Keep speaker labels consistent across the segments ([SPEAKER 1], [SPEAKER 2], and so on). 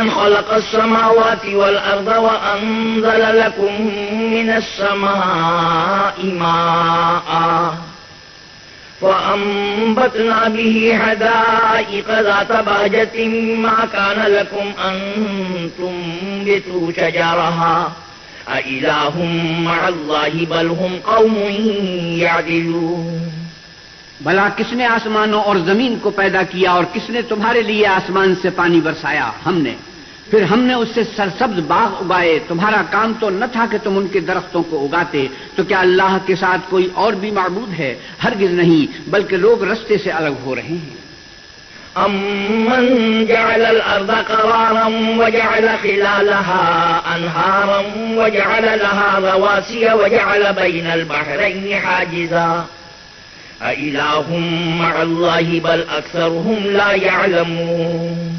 [SPEAKER 1] أَمَّنْ خَلَقَ السَّمَاوَاتِ وَالْأَرْضَ وَأَنزَلَ لَكُم مِّنَ السَّمَاءِ مَاءً فَأَنبَتْنَا بِهِ حَدَائِقَ ذَاتَ بَهْجَةٍ مَّا كَانَ لَكُمْ أَن تُنبِتُوا شَجَرَهَا أَإِلَٰهٌ مَّعَ اللَّهِ بَلْ هُمْ قَوْمٌ يَعْدِلُونَ۔
[SPEAKER 2] بھلا کس نے آسمانوں اور زمین کو پیدا کیا اور کس نے تمہارے لیے آسمان سے پانی برسایا؟ ہم نے۔ پھر ہم نے اس سے سرسبز باغ اگائے۔ تمہارا کام تو نہ تھا کہ تم ان کے درختوں کو اگاتے، تو کیا اللہ کے ساتھ کوئی اور بھی معبود ہے؟ ہرگز نہیں، بلکہ لوگ رستے سے الگ ہو رہے ہیں۔
[SPEAKER 1] أَمَّنْ جَعَلَ الْأَرْضَ قَرَارًا وَجَعَلَ خِلَالَهَا أَنْهَارًا وَجَعَلَ لَهَا رَوَاسِيَ وَجَعَلَ بَيْنَ الْبَحْرَيْنِ حَاجِزًا أَإِلَٰهٌ مَّعَ اللَّهِ بَلْ أَكْثَرُهُمْ لَا يَعْلَمُونَ۔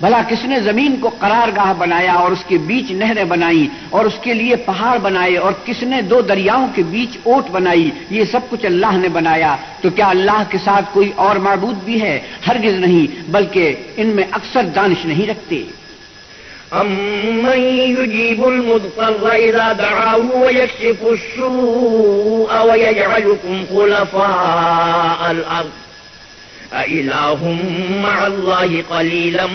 [SPEAKER 2] بھلا کس نے زمین کو قرار گاہ بنایا اور اس کے بیچ نہریں بنائی اور اس کے لیے پہاڑ بنائے، اور کس نے دو دریاؤں کے بیچ اوٹ بنائی؟ یہ سب کچھ اللہ نے بنایا، تو کیا اللہ کے ساتھ کوئی اور معبود بھی ہے؟ ہرگز نہیں، بلکہ ان میں اکثر دانش نہیں رکھتے۔
[SPEAKER 1] أَمَّن يُجِيبُ الْمُضْطَرَّ إِذَا دَعَاهُ وَيَكْشِفُ السُّوءَ وَيَجْعَلُكُمْ خُلَفَاءَ الْأَرْضِ أَإِلَٰهٌ مَّعَ اللَّهِ قَلِيلًا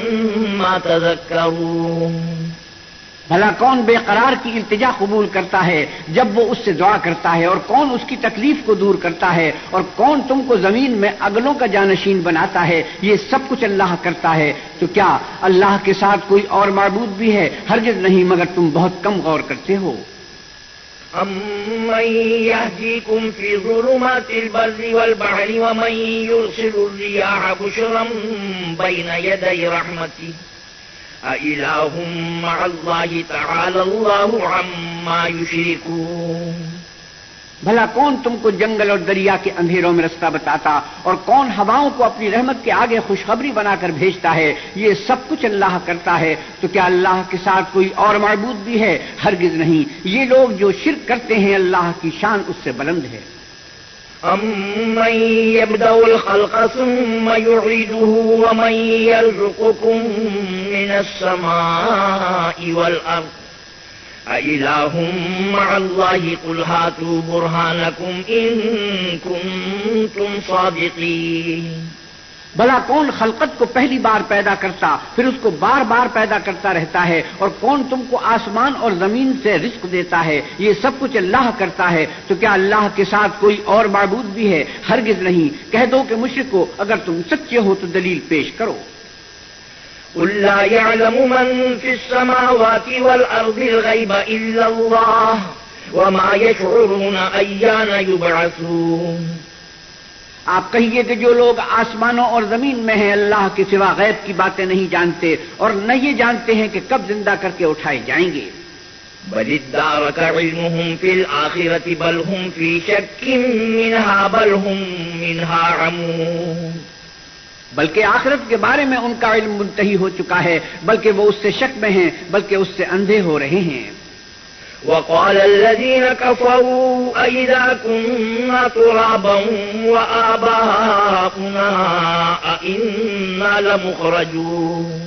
[SPEAKER 1] مَّا تَذَكَّرُونَ۔
[SPEAKER 2] بھلا کون بے قرار کی التجا قبول کرتا ہے جب وہ اس سے دعا کرتا ہے، اور کون اس کی تکلیف کو دور کرتا ہے، اور کون تم کو زمین میں اگلوں کا جانشین بناتا ہے؟ یہ سب کچھ اللہ کرتا ہے، تو کیا اللہ کے ساتھ کوئی اور معبود بھی ہے؟ ہرگز نہیں، مگر تم بہت کم غور کرتے ہو۔
[SPEAKER 1] أَمَّن يَهْدِيكُمْ فِي ظُلُمَاتِ الْبَرِّ وَالْبَحْرِ وَمَن يُرْسِلُ الرِّيَاحَ بُشْرًا بَيْنَ يَدَيْ رَحْمَتِهِ أَإِلَٰهٌ مَّعَ اللَّهِ تَعَالَى اللَّهُ عَمَّا يُشْرِكُونَ۔
[SPEAKER 2] بھلا کون تم کو جنگل اور دریا کے اندھیروں میں رستہ بتاتا، اور کون ہواؤں کو اپنی رحمت کے آگے خوشخبری بنا کر بھیجتا ہے؟ یہ سب کچھ اللہ کرتا ہے، تو کیا اللہ کے ساتھ کوئی اور معبود بھی ہے؟ ہرگز نہیں، یہ لوگ جو شرک کرتے ہیں اللہ کی شان اس سے بلند ہے۔
[SPEAKER 1] أَمَّن يَبْدَأُ الْخَلْقَ ثُمَّ يُعِيدُهُ وَمَن يَرْزُقُكُم مِّنَ السَّمَاءِ وَالْأَرْضِ أَإِلَٰهٌ مَّعَ اللَّهِ قُلْ هَاتُوا بُرْهَانَكُمْ إِن كُنتُمْ صَادِقِينَ۔
[SPEAKER 2] بھلا کون خلقت کو پہلی بار پیدا کرتا پھر اس کو بار بار پیدا کرتا رہتا ہے، اور کون تم کو آسمان اور زمین سے رزق دیتا ہے؟ یہ سب کچھ اللہ کرتا ہے، تو کیا اللہ کے ساتھ کوئی اور معبود بھی ہے؟ ہرگز نہیں۔ کہہ دو کہ مشرکو، اگر تم سچے ہو تو دلیل پیش کرو۔
[SPEAKER 1] قُل لَّا يَعْلَمُ مَن فِي السَّمَاوَاتِ وَالْأَرْضِ الْغَيْبَ إِلَّا اللَّهُ وَمَا يَشْعُرُونَ أَيَّانَ يُبْعَثُونَ۔
[SPEAKER 2] آپ کہیے کہ جو لوگ آسمانوں اور زمین میں ہیں اللہ کے سوا غیب کی باتیں نہیں جانتے، اور نہ یہ جانتے ہیں کہ کب زندہ کر کے اٹھائے جائیں گے۔
[SPEAKER 1] بَلِ ادَّارَكَ عِلْمُهُمْ فِي الْآخِرَةِ بَلْ هُمْ فِي شَكٍّ مِّنْهَا بَلْ هُمْ مِنْهَا عَمُونَ۔
[SPEAKER 2] بلکہ آخرت کے بارے میں ان کا علم منتہی ہو چکا ہے، بلکہ وہ اس سے شک میں ہیں، بلکہ اس سے اندھے ہو رہے ہیں۔
[SPEAKER 1] وَقَالَ الَّذِينَ كَفَرُوا أَإِذَا كُنَّا تُرَابًا وَآبَاؤُنَا أَإِنَّا لَمُخْرَجُونَ۔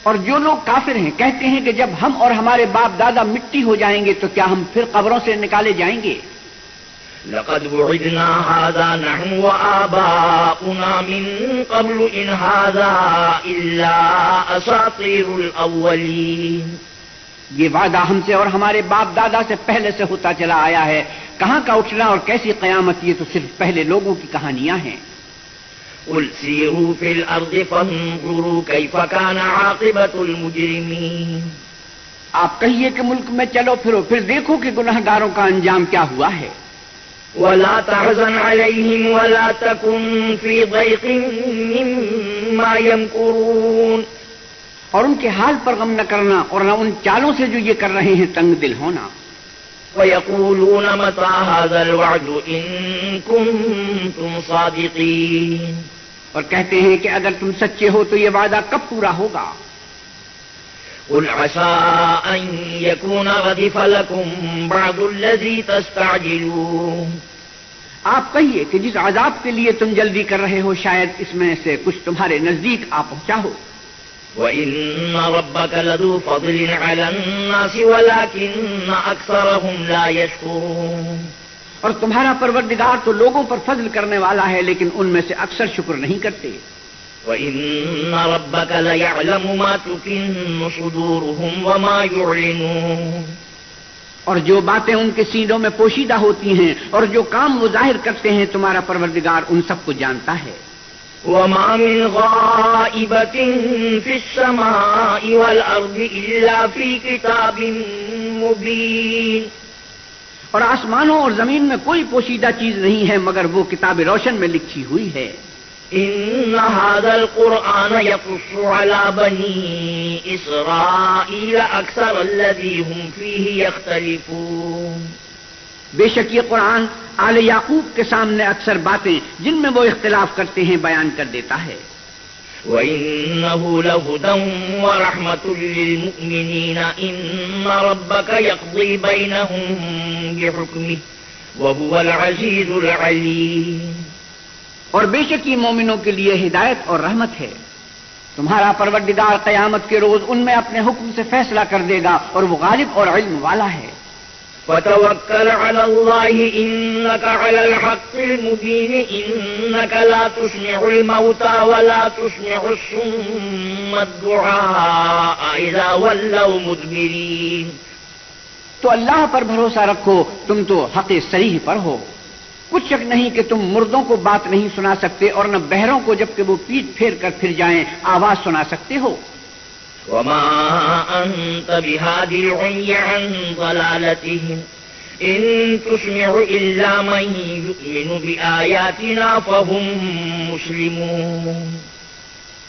[SPEAKER 2] اور جو لوگ کافر ہیں کہتے ہیں کہ جب ہم اور ہمارے باپ دادا مٹی ہو جائیں گے تو کیا ہم پھر قبروں سے نکالے جائیں گے؟
[SPEAKER 1] لَقَدْ وُعِدْنَا هَٰذَا نَحْنُ وَآبَاؤُنَا مِن قَبْلُ إِنْ هَٰذَا إِلَّا أَسَاطِيرُ الْأَوَّلِينَ۔
[SPEAKER 2] یہ وعدہ ہم سے اور ہمارے باپ دادا سے پہلے سے ہوتا چلا آیا ہے، کہاں کا اٹھنا اور کیسی قیامت، یہ تو صرف پہلے لوگوں کی کہانیاں ہیں۔
[SPEAKER 1] قُلْ سِیرُوا فِی الْأَرْضِ فَانظُرُوا کَیْفَ کَانَ عَاقِبَةُ الْمُجْرِمِینَ۔
[SPEAKER 2] آپ کہیے کہ ملک میں چلو پھرو، پھر دیکھو کہ گنہگاروں کا انجام کیا ہوا ہے۔
[SPEAKER 1] وَلَا تَحْزَنْ عَلَیْہِمْ وَلَا تَکُنْ فِی ضَیْقٍ مِّمَّا یَمْکُرُونَ۔
[SPEAKER 2] اور ان کے حال پر غم نہ کرنا اور نہ ان چالوں سے جو یہ کر رہے ہیں تنگ دل ہونا۔
[SPEAKER 1] وَيَقُولُونَ مَتَىٰ هَٰذَا الْوَعْدُ إِن كُنتُمْ صَادِقِينَ۔
[SPEAKER 2] اور کہتے ہیں کہ اگر تم سچے ہو تو یہ وعدہ کب پورا ہوگا؟
[SPEAKER 1] قُلْ عَسَىٰ أَن يَكُونَ رَدِفَ لَكُم بَعْضُ الَّذِي تَسْتَعْجِلُونَ۔
[SPEAKER 2] آپ کہیے کہ جس عذاب کے لیے تم جلدی کر رہے ہو شاید اس میں سے کچھ تمہارے نزدیک آ پہنچا ہو۔
[SPEAKER 1] وَإِنَّ رَبَّكَ لَذُو فَضْلٍ عَلَى النَّاسِ وَلَكِنَّ أَكْثَرَهُمْ لَا يَشْكُرُونَ.
[SPEAKER 2] اور تمہارا پروردگار تو لوگوں پر فضل کرنے والا ہے لیکن ان میں سے اکثر شکر نہیں کرتے.
[SPEAKER 1] وَإِنَّ رَبَّكَ لَيَعْلَمُ مَا تُكِنُّ صُدُورُهُمْ وَمَا يُعْلِنُونَ.
[SPEAKER 2] اور جو باتیں ان کے سینوں میں پوشیدہ ہوتی ہیں اور جو کام وہ ظاہر کرتے ہیں تمہارا پروردگار ان سب کو جانتا ہے.
[SPEAKER 1] وَمَا مِنْ غَائِبَةٍ فِي السَّمَاءِ وَالْأَرْضِ إِلَّا فِي كِتَابٍ مُبِينٍ.
[SPEAKER 2] اور آسمانوں اور زمین میں کوئی پوشیدہ چیز نہیں ہے مگر وہ کتاب روشن میں لکھی ہوئی ہے.
[SPEAKER 1] إِنَّ هَذَا الْقُرْآنَ يَقُصُّ عَلَى بَنِي إِسْرَائِيلَ أَكْثَرَ الَّذِي هُمْ فِيهِ يَخْتَلِفُونَ.
[SPEAKER 2] بے شک یہ قرآن آل یعقوب کے سامنے اکثر باتیں جن میں وہ اختلاف کرتے ہیں بیان کر دیتا ہے.
[SPEAKER 1] وَإِنَّهُ لَهُدًى وَرَحْمَةٌ لِّلْمُؤْمِنِينَ إِنَّ رَبَّكَ يَقْضِي بَيْنَهُم بِحُكْمِهِ وَهُوَ الْعَزِيزُ الْعَلِيمُ.
[SPEAKER 2] اور بے شک یہ مومنوں کے لیے ہدایت اور رحمت ہے. تمہارا پروردگار قیامت کے روز ان میں اپنے حکم سے فیصلہ کر دے گا اور وہ غالب اور علم والا ہے.
[SPEAKER 1] وَتَوَكَّلْ عَلَى اللَّهِ إِنَّكَ عَلَى الْحَقِّ الْمُبِينِ إِنَّكَ لَا تُسْمِعُ الْمَوْتَى وَلَا تُسْمِعُ الصُّمَّ الدُّعَاءَ إِذَا وَلَّوْا مُدْبِرِينَ.
[SPEAKER 2] تو اللہ پر بھروسہ رکھو تم تو حق صریح پر ہو. کچھ شک نہیں کہ تم مردوں کو بات نہیں سنا سکتے اور نہ بہروں کو جبکہ وہ پیٹ پھیر کر پھر جائیں آواز سنا سکتے ہو.
[SPEAKER 1] وَمَا أَنْتَ بِهَادِي الْعُمْيِ عَنْ ضَلَالَتِهِمْ إِن تُسْمِعُ إِلَّا مَن يُؤْمِنُ بِآيَاتِنَا فَهُم مُّسْلِمُونَ.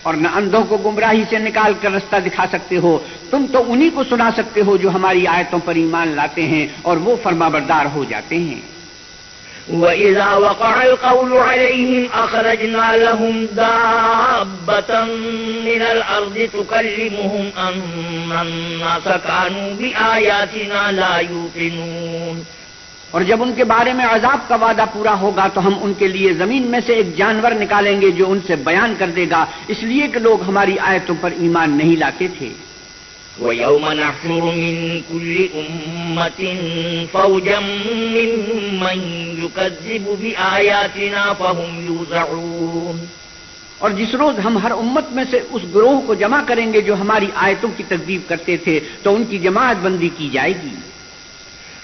[SPEAKER 2] اور نہ اندھوں کو گمراہی سے نکال کر رستہ دکھا سکتے ہو. تم تو انہی کو سنا سکتے ہو جو ہماری آیتوں پر ایمان لاتے ہیں اور وہ فرمانبردار ہو جاتے ہیں.
[SPEAKER 1] وَإِذَا وَقَعَ الْقَوْلُ عَلَيْهِمْ أَخْرَجْنَا لَهُمْ دَابَّةً مِّنَ الْأَرْضِ تُكَلِّمُهُمْ أَنَّ النَّاسَ كَانُوا بِآيَاتِنَا لَا يُوقِنُونَ.
[SPEAKER 2] اور جب ان کے بارے میں عذاب کا وعدہ پورا ہوگا تو ہم ان کے لیے زمین میں سے ایک جانور نکالیں گے جو ان سے بیان کر دے گا اس لیے کہ لوگ ہماری آیتوں پر ایمان نہیں لاتے تھے.
[SPEAKER 1] وَيَوْمَ نَحْشُرُ مِن كُلِّ أُمَّةٍ فَوْجًا مِّمَّن يُكَذِّبُ بِآيَاتِنَا فَهُمْ يُوزَعُونَ.
[SPEAKER 2] اور جس روز ہم ہر امت میں سے اس گروہ کو جمع کریں گے جو ہماری آیتوں کی تکذیب کرتے تھے تو ان کی جماعت بندی کی جائے گی.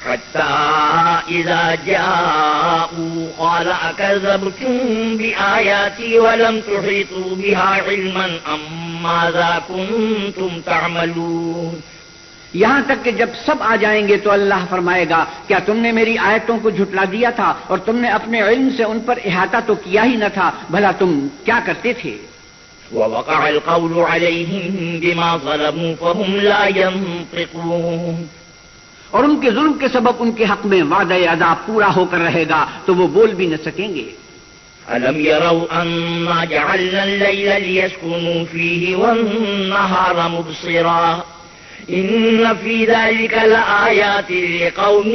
[SPEAKER 1] حَتَّى إِذَا جَاءُوا قَالَ أَكَذَّبْتُم بِآيَاتِي وَلَمْ تُحِيطُوا بِهَا عِلْمًا أَمْ مَاذَا كُنتُمْ تَعْمَلُونَ.
[SPEAKER 2] یہاں تک کہ جب سب آ جائیں گے تو اللہ فرمائے گا کیا تم نے میری آیتوں کو جھٹلا دیا تھا اور تم نے اپنے علم سے ان پر احاطہ تو کیا ہی نہ تھا بھلا تم کیا کرتے تھے.
[SPEAKER 1] وَوَقَعَ الْقَوْلُ عَلَيْهِمْ بِمَا ظَلَمُوا فَهُمْ لَا يَنطِقُونَ.
[SPEAKER 2] اور ان کے ظلم کے سبب ان کے حق میں وعدہ عذاب پورا ہو کر رہے گا تو وہ بول بھی نہ سکیں گے.
[SPEAKER 1] أَلَمْ يَرَوْا أَنَّا جَعَلْنَا اللَّيْلَ لِيَسْكُنُوا فِيهِ وَالنَّهَارَ مُبْصِرًا إِنَّ فِي ذَلِكَ لَآيَاتٍ لِقَوْمٍ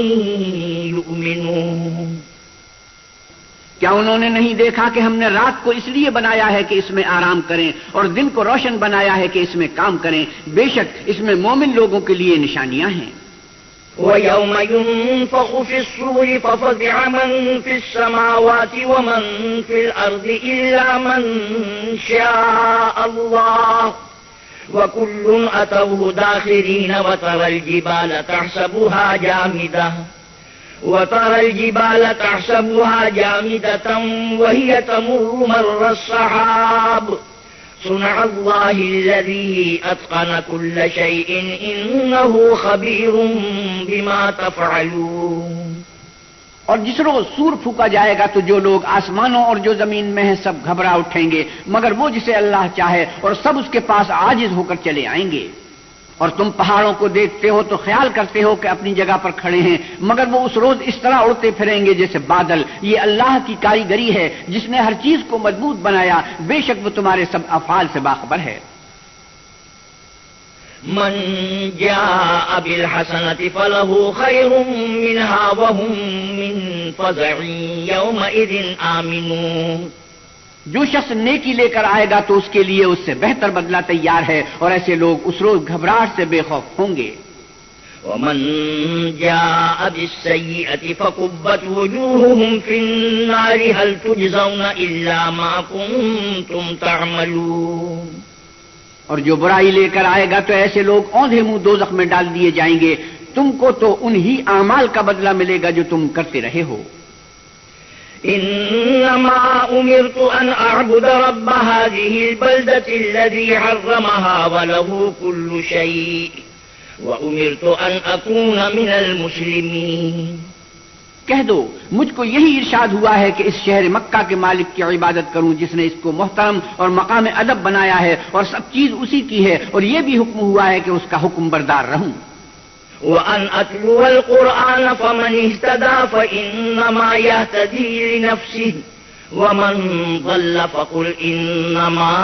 [SPEAKER 1] يُؤْمِنُونَ.
[SPEAKER 2] کیا انہوں نے نہیں دیکھا کہ ہم نے رات کو اس لیے بنایا ہے کہ اس میں آرام کریں اور دن کو روشن بنایا ہے کہ اس میں کام کریں. بے شک اس میں مومن لوگوں کے لیے نشانیاں ہیں.
[SPEAKER 1] وَيَوْمَ يُنفَخُ فِي الصُّورِ فَفَزِعَ مَن فِي السَّمَاوَاتِ وَمَن فِي الْأَرْضِ إِلَّا مَن شَاءَ اللَّهُ وَكُلٌّ أَتَوْهُ دَاخِرِينَ. وَتَرَى الْجِبَالَ تَحْسَبُهَا جَامِدَةً وَهِيَ تَمُرُّ مَرَّ السَّحَابِ صُنْعَ اللَّهِ الَّذِي أَتْقَنَ كُلَّ شَيْءٍ إِنَّهُ خَبِيرٌ بِمَا تَفْعَلُونَ.
[SPEAKER 2] اور جس روز سور پھونکا جائے گا تو جو لوگ آسمانوں اور جو زمین میں ہیں سب گھبرا اٹھیں گے مگر وہ جسے اللہ چاہے اور سب اس کے پاس عاجز ہو کر چلے آئیں گے. اور تم پہاڑوں کو دیکھتے ہو تو خیال کرتے ہو کہ اپنی جگہ پر کھڑے ہیں مگر وہ اس روز اس طرح اڑتے پھریں گے جیسے بادل. یہ اللہ کی کاریگری ہے جس نے ہر چیز کو مضبوط بنایا. بے شک وہ تمہارے سب افعال سے باخبر ہے.
[SPEAKER 1] من جاء بالحسنة فله خير منها وهم من فزع يومئذ آمنون.
[SPEAKER 2] جو شخص نیکی لے کر آئے گا تو اس کے لیے اس سے بہتر بدلہ تیار ہے، اور ایسے لوگ اس روز گھبراہٹ سے بے خوف ہوں گے۔
[SPEAKER 1] ومن جاء بالسيئة فكبت وجوههم في النار هل تجزون إلا ما كنتم تعملون۔
[SPEAKER 2] اور جو برائی لے کر آئے گا تو ایسے لوگ اوندھے منہ دوزخ میں ڈال دیے جائیں گے، تم کو تو انہی اعمال کا بدلہ ملے گا جو تم کرتے رہے ہو۔
[SPEAKER 1] انما امرت ان اعبد رب هذه البلدة الذي حرمها وله كل شيء وامرت ان اكون من المسلمين۔
[SPEAKER 2] کہہ دو مجھ کو یہی ارشاد ہوا ہے کہ اس شہر مکہ کے مالک کی عبادت کروں جس نے اس کو محترم اور مقام ادب بنایا ہے، اور سب چیز اسی کی ہے، اور یہ بھی حکم ہوا ہے کہ اس کا حکم بردار رہوں۔
[SPEAKER 1] وأن أتلو القرآن فمن اهتدى فإنما يهتدي لنفسه ومن ضل فقل إنما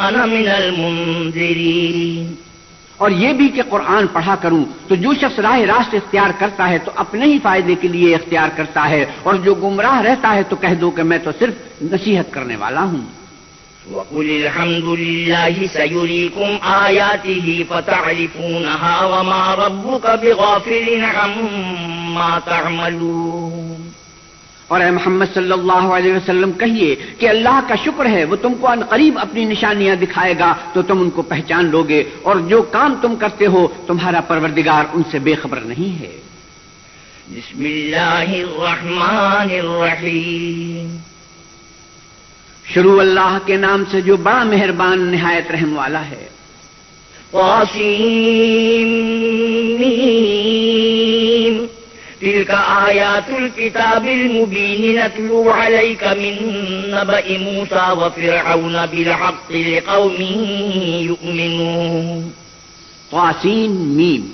[SPEAKER 1] أنا من المنذرين۔
[SPEAKER 2] اور یہ بھی کہ قرآن پڑھا کروں تو جو شخص راہ راست اختیار کرتا ہے تو اپنے ہی فائدے کے لیے اختیار کرتا ہے، اور جو گمراہ رہتا ہے تو کہہ دو کہ میں تو صرف نصیحت کرنے والا ہوں۔
[SPEAKER 1] وَقُلِ الْحَمْدُ لِلَّهِ سَيُرِيكُمْ آيَاتِهِ فَتَعْرِفُونَهَا وَمَا رَبُّكَ بِغَافِلٍ عَمَّا تَعْمَلُونَ۔
[SPEAKER 2] اور اے محمد صلی اللہ علیہ وسلم کہیے کہ اللہ کا شکر ہے وہ تم کو ان قریب اپنی نشانیاں دکھائے گا تو تم ان کو پہچان لوگے، اور جو کام تم کرتے ہو تمہارا پروردگار ان سے بے خبر نہیں ہے۔
[SPEAKER 1] بسم اللہ الرحمن الرحیم۔
[SPEAKER 2] شروع اللہ کے نام سے جو بڑا مہربان نہایت رحم والا ہے۔
[SPEAKER 1] طاسین میم تلک آیات الکتاب المبین نتلو علیک من نبأ موسیٰ وفرعون بالحق لقوم یؤمنون۔
[SPEAKER 2] طاسین میم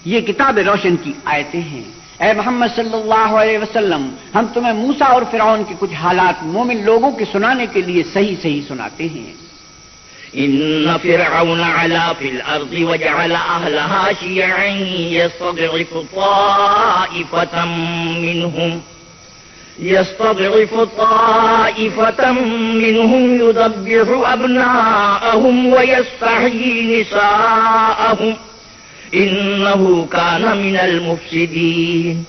[SPEAKER 2] یہ کتاب روشن کی آیتیں ہیں۔ اے محمد صلی اللہ علیہ وسلم ہم تمہیں موسیٰ اور فرعون کے کچھ حالات مومن لوگوں کے سنانے کے لیے صحیح صحیح سناتے ہیں۔
[SPEAKER 1] ان فرعون علا فی الارض وجعل اہلها شیعا یستضعف طائفة منهم يذبح ابناءهم ويستحيي نساءهم انہو کان من المفسدین۔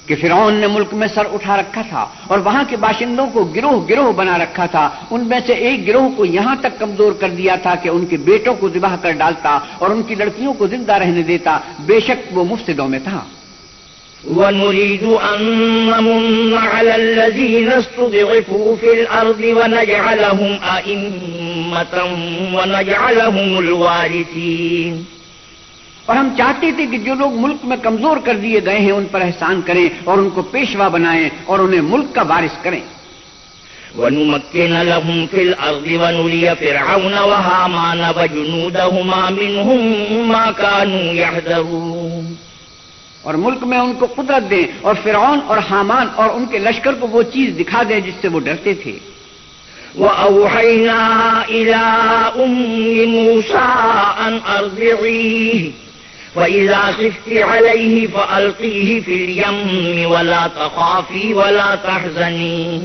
[SPEAKER 2] کہ فرعون نے ملک میں سر اٹھا رکھا تھا اور وہاں کے باشندوں کو گروہ گروہ بنا رکھا تھا، ان میں سے ایک گروہ کو یہاں تک کمزور کر دیا تھا کہ ان کے بیٹوں کو ذبح کر ڈالتا اور ان کی لڑکیوں کو زندہ رہنے دیتا، بے شک وہ مفسدوں میں تھا۔
[SPEAKER 1] وَنُرِيدُ أَن نَّمُنَّ عَلَى الَّذِينَ اسْتُضْعِفُوا فِي الْأَرْضِ وَنَجْعَلَهُمْ أَئِمَّةً وَنَجْعَلَهُمُ الْوَارِثِينَ۔
[SPEAKER 2] اور ہم چاہتے تھے کہ جو لوگ ملک میں کمزور کر دیے گئے ہیں ان پر احسان کریں اور ان کو پیشوا بنائیں اور انہیں ملک کا وارث کریں۔
[SPEAKER 1] وَنُمَكِّنَ لَهُمْ فِي الْأَرْضِ وَنُرِيَ فِرْعَوْنَ وَهَامَانَ وَجُنُودَهُمَا مِنْهُمْ مَا كَانُوا يَحْذَرُونَ۔
[SPEAKER 2] اور ملک میں ان کو قدرت دیں اور فرعون اور حامان اور ان کے لشکر کو وہ چیز دکھا دیں جس سے وہ ڈرتے تھے۔
[SPEAKER 1] وَأَوْحَيْنَا إِلَىٰ أُمِّ مُوسَىٰ أَنْ أَرْضِعِيهِ وَإِذَا خِفْتِ عَلَيْهِ فَأَلْقِيهِ فِي الْيَمِّ وَلَا تَخَافِي وَلَا تَحْزَنِي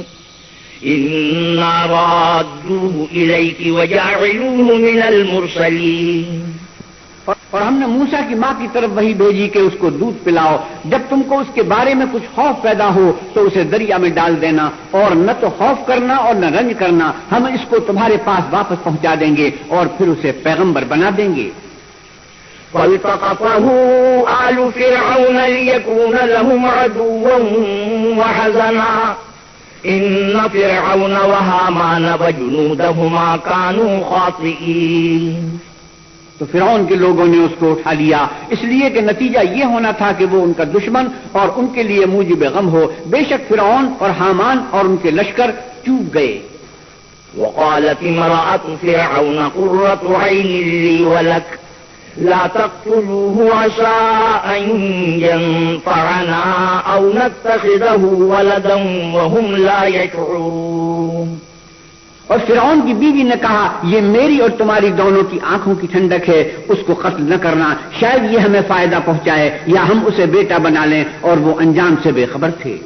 [SPEAKER 1] إِنَّا رَادُّوهُ إِلَيْكِ وَجَاعِلُوهُ مِنَ الْمُرْسَلِينَ۔
[SPEAKER 2] اور ہم نے موسیٰ کی ماں کی طرف وہی بھیجی کہ اس کو دودھ پلاؤ، جب تم کو اس کے بارے میں کچھ خوف پیدا ہو تو اسے دریا میں ڈال دینا، اور نہ تو خوف کرنا اور نہ رنج کرنا، ہم اس کو تمہارے پاس واپس پہنچا دیں گے اور پھر اسے پیغمبر بنا دیں گے۔
[SPEAKER 1] فَالْتَقَطَهُ آلُ فِرْعَوْنَ لِيَكُونَ لَهُمْ عَدُوًّا وَحَزَنًا إِنَّ فِرْعَوْنَ وَهَامَانَ وَجُنُودَهُمَا كَانُوا خَاطِئِينَ۔
[SPEAKER 2] تو فرعون کے لوگوں نے اس کو اٹھا لیا اس لیے کہ نتیجہ یہ ہونا تھا کہ وہ ان کا دشمن اور ان کے لیے موجب غم ہو، بے شک فرعون اور حامان اور ان کے لشکر چوک گئے۔
[SPEAKER 1] وقالت امرأة فرعون قرة عين لي ولك لا تقتلوه عسى أن ينفعنا أو نتخذه ولدا وهم لا يشعرون۔
[SPEAKER 2] اور فرعون کی بیوی نے کہا یہ میری اور تمہاری دونوں کی آنکھوں کی ٹھنڈک ہے، اس کو قتل نہ کرنا، شاید یہ ہمیں فائدہ پہنچائے یا ہم اسے بیٹا بنا لیں، اور وہ انجام سے بے خبر تھے۔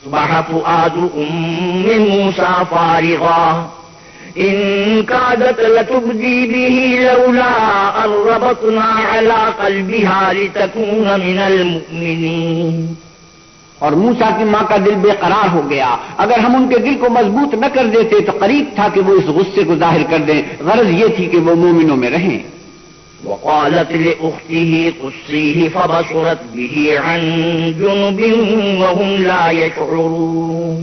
[SPEAKER 1] أصبح فؤاد أم موسى فارغا إن كادت لتبدي به لولا أن ربطنا على قلبها لتكون من المؤمنين.
[SPEAKER 2] اور موسیٰ کی ماں کا دل بے قرار ہو گیا. اگر ہم ان کے دل کو مضبوط نہ کر دیتے تو قریب تھا کہ وہ اس غصے کو ظاہر کر دیں. غرض یہ تھی کہ وہ مومنوں میں رہیں.
[SPEAKER 1] وقالت لأخته قصيه فبصرت به عن جنب وهم لا يشعرون.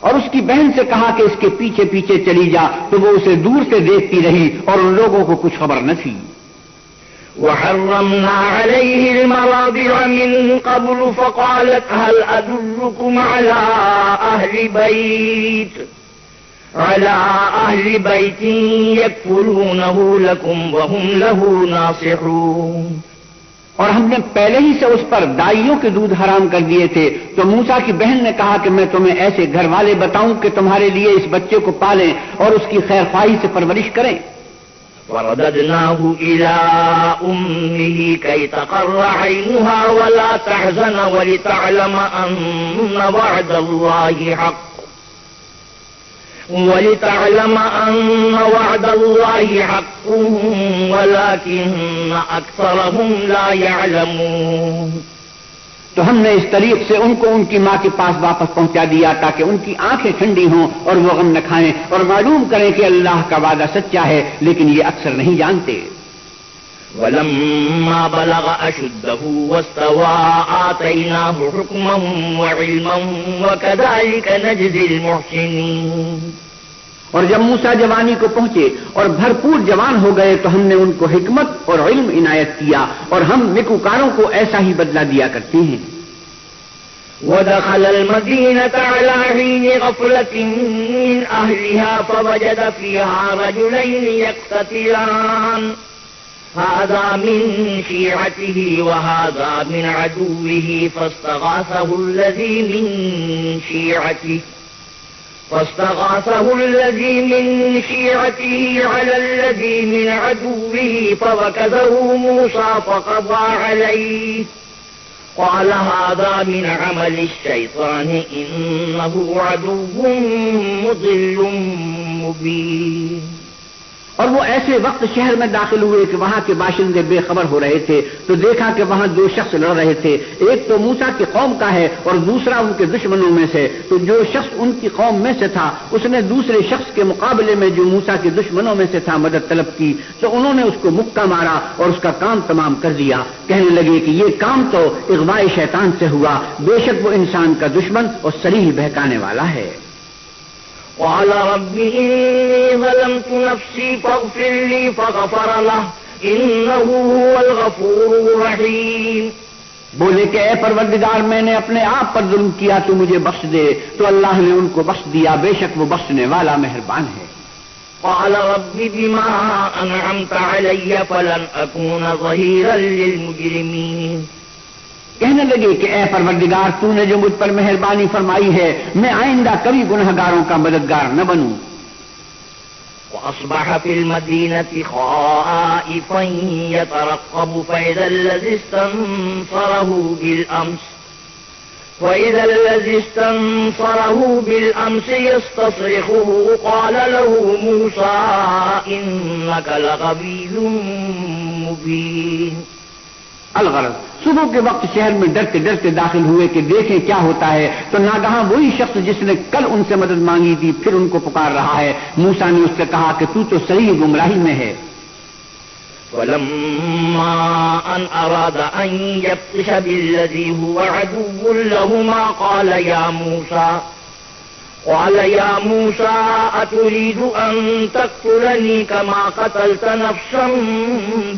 [SPEAKER 2] اور اس کی بہن سے کہا کہ اس کے پیچھے پیچھے چلی جا, تو وہ اسے دور سے دیکھتی رہی اور ان لوگوں کو کچھ خبر نہ تھی.
[SPEAKER 1] وحرمنا عليه المراضع من قبل فقالت هل أدلكم على أهل بيت يكفلونه لكم وهم له ناصحون.
[SPEAKER 2] اور ہم نے پہلے ہی سے اس پر دائیوں کے دودھ حرام کر دیے تھے. تو موسیٰ کی بہن نے کہا کہ میں تمہیں ایسے گھر والے بتاؤں کہ تمہارے لیے اس بچے کو پالیں اور اس کی خیر خواہی سے پرورش کریں.
[SPEAKER 1] ورددناه إلى أمه كي تقر عينها ولا تحزن ولتعلم أن وعد الله حق ولكن أكثرهم لا يعلمون.
[SPEAKER 2] تو ہم نے اس طریق سے ان کو ان کی ماں کے پاس واپس پہنچا دیا تاکہ ان کی آنکھیں ٹھنڈی ہوں اور وہ غم نہ کھائیں اور معلوم کریں کہ اللہ کا وعدہ سچا ہے, لیکن یہ اکثر نہیں جانتے.
[SPEAKER 1] وَلَمَّا بَلَغَ أَشُدَّهُ وَاسْتَوَىٰ آتَيْنَاهُ حُكْمًا وَعِلْمًا وَكَذَٰلِكَ نَجْزِي الْمُحْسِنِينَ.
[SPEAKER 2] اور جب موسیٰ جوانی کو پہنچے اور بھرپور جوان ہو گئے تو ہم نے ان کو حکمت اور علم عنایت کیا اور ہم نیکوکاروں کو ایسا ہی بدلہ دیا کرتے ہیں.
[SPEAKER 1] ودخل المدينة على حين غفلة من أهلها فوجد فيها رجلين يقتتلان هذا من شيعته وهذا من عدوه فاستغاثه الذي من شيعته على الذي من عدوه فوكزه موسى فقضى عليه قال هذا من عمل الشيطان إنه عدو مضل مبين.
[SPEAKER 2] اور وہ ایسے وقت شہر میں داخل ہوئے کہ وہاں کے باشندے بے خبر ہو رہے تھے تو دیکھا کہ وہاں دو شخص لڑ رہے تھے. ایک تو موسیٰ کی قوم کا ہے اور دوسرا ان کے دشمنوں میں سے. تو جو شخص ان کی قوم میں سے تھا اس نے دوسرے شخص کے مقابلے میں جو موسیٰ کے دشمنوں میں سے تھا مدد طلب کی. تو انہوں نے اس کو مکہ مارا اور اس کا کام تمام کر دیا. کہنے لگے کہ یہ کام تو اغواء شیطان سے ہوا, بے شک وہ انسان کا دشمن اور صریح بہکانے والا ہے.
[SPEAKER 1] قال رب إني ظلمت نفسي فاغفر لي فغفر له إنه هو الغفور الرحيم.
[SPEAKER 2] بولے کہ اے پروردگار میں نے اپنے آپ پر ظلم کیا, تو مجھے بخش دے. تو اللہ نے ان کو بخش دیا, بے شک وہ بخشنے والا مہربان ہے.
[SPEAKER 1] قال رب بما أنعمت علي فلن أكون ظهيرا للمجرمين.
[SPEAKER 2] کہنے لگے کہ اے پروردگار تو نے جو مجھ پر مہربانی فرمائی ہے میں آئندہ کبھی گنہگاروں کا مددگار نہ بنوں.
[SPEAKER 1] وأصبح في المدينة خائفا يترقب فإذا الذي استنصره بالأمس يستصرخه قال له موسى إنك لغوي مبين.
[SPEAKER 2] الغرض صبح کے وقت شہر میں ڈرتے ڈرتے داخل ہوئے کہ دیکھیں کیا ہوتا ہے. تو ناگہاں وہی شخص جس نے کل ان سے مدد مانگی تھی پھر ان کو پکار رہا ہے. موسیٰ نے اس سے کہا کہ تو صحیح گمراہی میں ہے.
[SPEAKER 1] فلما أن أراد أن يبطش بالذي هو عدو لهما قال يا موسى أتريد أن تقتلني كما قتلت نفسا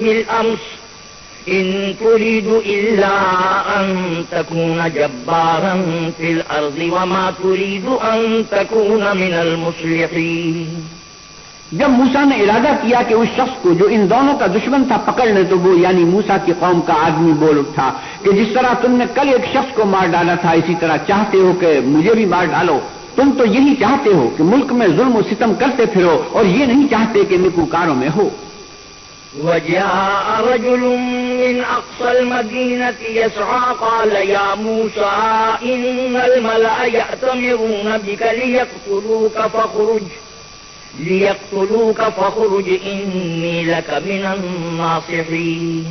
[SPEAKER 1] بالأمس إن تريد إلا أن تكون جبارا في الأرض وما تريد أن تكون من المصلحين.
[SPEAKER 2] جب موسیٰ نے ارادہ کیا کہ اس شخص کو جو ان دونوں کا دشمن تھا پکڑ لے تو وہ یعنی موسیٰ کی قوم کا آدمی بول اٹھا کہ جس طرح تم نے کل ایک شخص کو مار ڈالا تھا اسی طرح چاہتے ہو کہ مجھے بھی مار ڈالو. تم تو یہی چاہتے ہو کہ ملک میں ظلم و ستم کرتے پھرو اور یہ نہیں چاہتے کہ نیکوکاروں میں ہو.
[SPEAKER 1] وجاء رجل من أقصى المدينة يسعى قال يا موسى إن الملأ يأتمرون بك ليقتلوك فاخرج إني لك من الناصحين.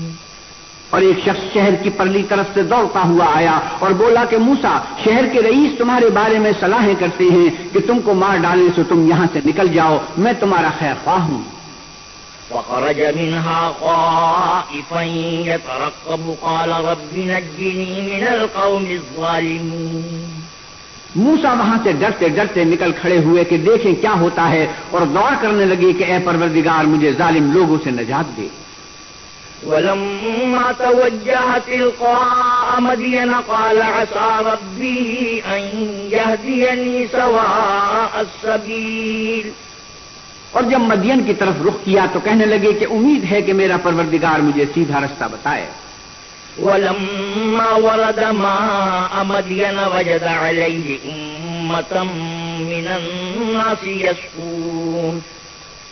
[SPEAKER 2] اور ایک شخص شہر کی پرلی طرف سے دوڑتا ہوا آیا اور بولا کہ موسیٰ شہر کے رئیس تمہارے بارے میں صلاحیں کرتے ہیں کہ تم کو مار ڈالیں سو تم یہاں سے نکل جاؤ، میں تمہارا خیر خواہ ہوں.
[SPEAKER 1] فخرج منها خائفا يترقب قال رب نجني من القوم الظالمين.
[SPEAKER 2] موسیٰ وہاں سے ڈرتے ڈرتے نکل کھڑے ہوئے کہ دیکھیں کیا ہوتا ہے، اور دعا کرنے لگے کہ اے پروردگار مجھے ظالم لوگوں سے نجات دے.
[SPEAKER 1] ولما توجه تلقاء مدين قال عسى ربي أن يهديني سواء السبيل.
[SPEAKER 2] اور جب مدین کی طرف رخ کیا تو کہنے لگے کہ امید ہے کہ میرا پروردگار مجھے سیدھا رستہ بتائے.
[SPEAKER 1] ولما ورد ماء مدين وجد عليه أمة من الناس يسقون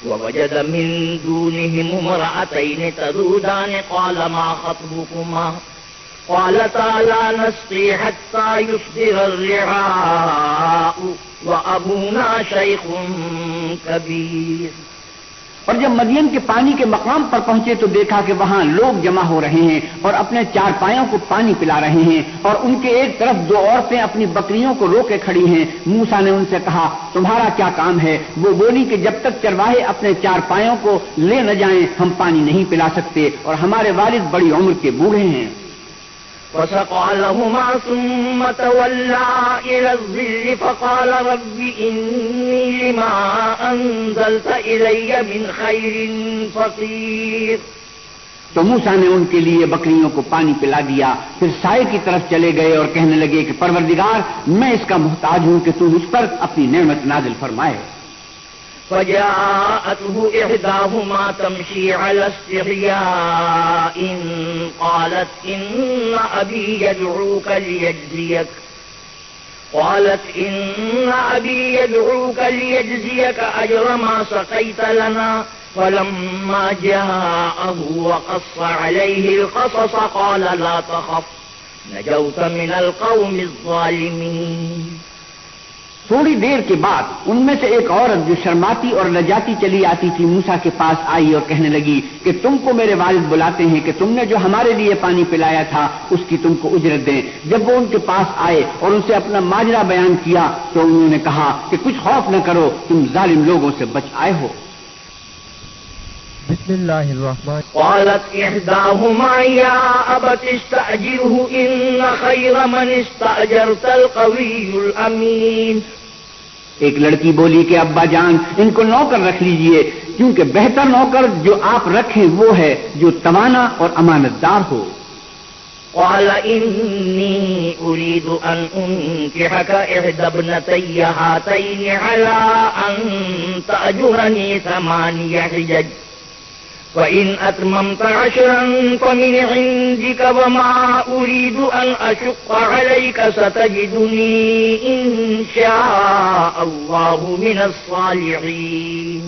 [SPEAKER 1] ووجد من دونهم امرأتين تذودان قال ما خطبكما قالتا لا نسقي حتى يصدر الرعاء وأبونا شيخ كبير.
[SPEAKER 2] اور جب مدین کے پانی کے مقام پر پہنچے تو دیکھا کہ وہاں لوگ جمع ہو رہے ہیں اور اپنے چار پایوں کو پانی پلا رہے ہیں، اور ان کے ایک طرف دو عورتیں اپنی بکریوں کو روکے کھڑی ہیں. موسیٰ نے ان سے کہا تمہارا کیا کام ہے؟ وہ بولی کہ جب تک چرواہے اپنے چار پایوں کو لے نہ جائیں ہم پانی نہیں پلا سکتے، اور ہمارے والد بڑی عمر کے بوڑھے ہیں.
[SPEAKER 1] فسقى لهما ثم تولى إلى الظل فقال رب إني لما أنزلت إلي من خير فقير.
[SPEAKER 2] تو موسیٰ نے ان کے لیے بکریوں کو پانی پلا دیا، پھر سائے کی طرف چلے گئے اور کہنے لگے کہ پروردگار میں اس کا محتاج ہوں کہ تو مجھ پر اپنی نعمت نازل فرمائے.
[SPEAKER 1] فجاءته إحداهما تمشي على استحياء قالت إن أبي يدعوك ليجزيك أجر ما سقيت لنا. فلما جاءه وقص عليه القصص قال لا تخف نجوت من القوم الظالمين.
[SPEAKER 2] تھوڑی دیر کے بعد ان میں سے ایک عورت جو شرماتی اور لجاتی چلی آتی تھی موسیٰ کے پاس آئی اور کہنے لگی کہ تم کو میرے والد بلاتے ہیں کہ تم نے جو ہمارے لیے پانی پلایا تھا اس کی تم کو اجرت دیں. جب وہ ان کے پاس آئے اور ان سے اپنا ماجرا بیان کیا تو انہوں نے کہا کہ کچھ خوف نہ کرو، تم ظالم لوگوں سے بچ آئے ہو.
[SPEAKER 3] بسم اللہ الرحمن.
[SPEAKER 1] قالت إحداهما يا أبت استأجره إن خير من استأجرت القوي الأمين.
[SPEAKER 2] ایک لڑکی بولی کہ ابا جان ان کو نوکر رکھ لیجئے، کیونکہ بہتر نوکر جو آپ رکھیں وہ ہے جو توانا اور امانت دار ہو.
[SPEAKER 1] قال إني أريد أن أنكحك إحدى ابنتي هاتين على أن تأجرني 8 حجج وإن أتممت 10 فمن عندك وما أريد أن أشق عليك ستجدني إن شاء الله من الصالحين.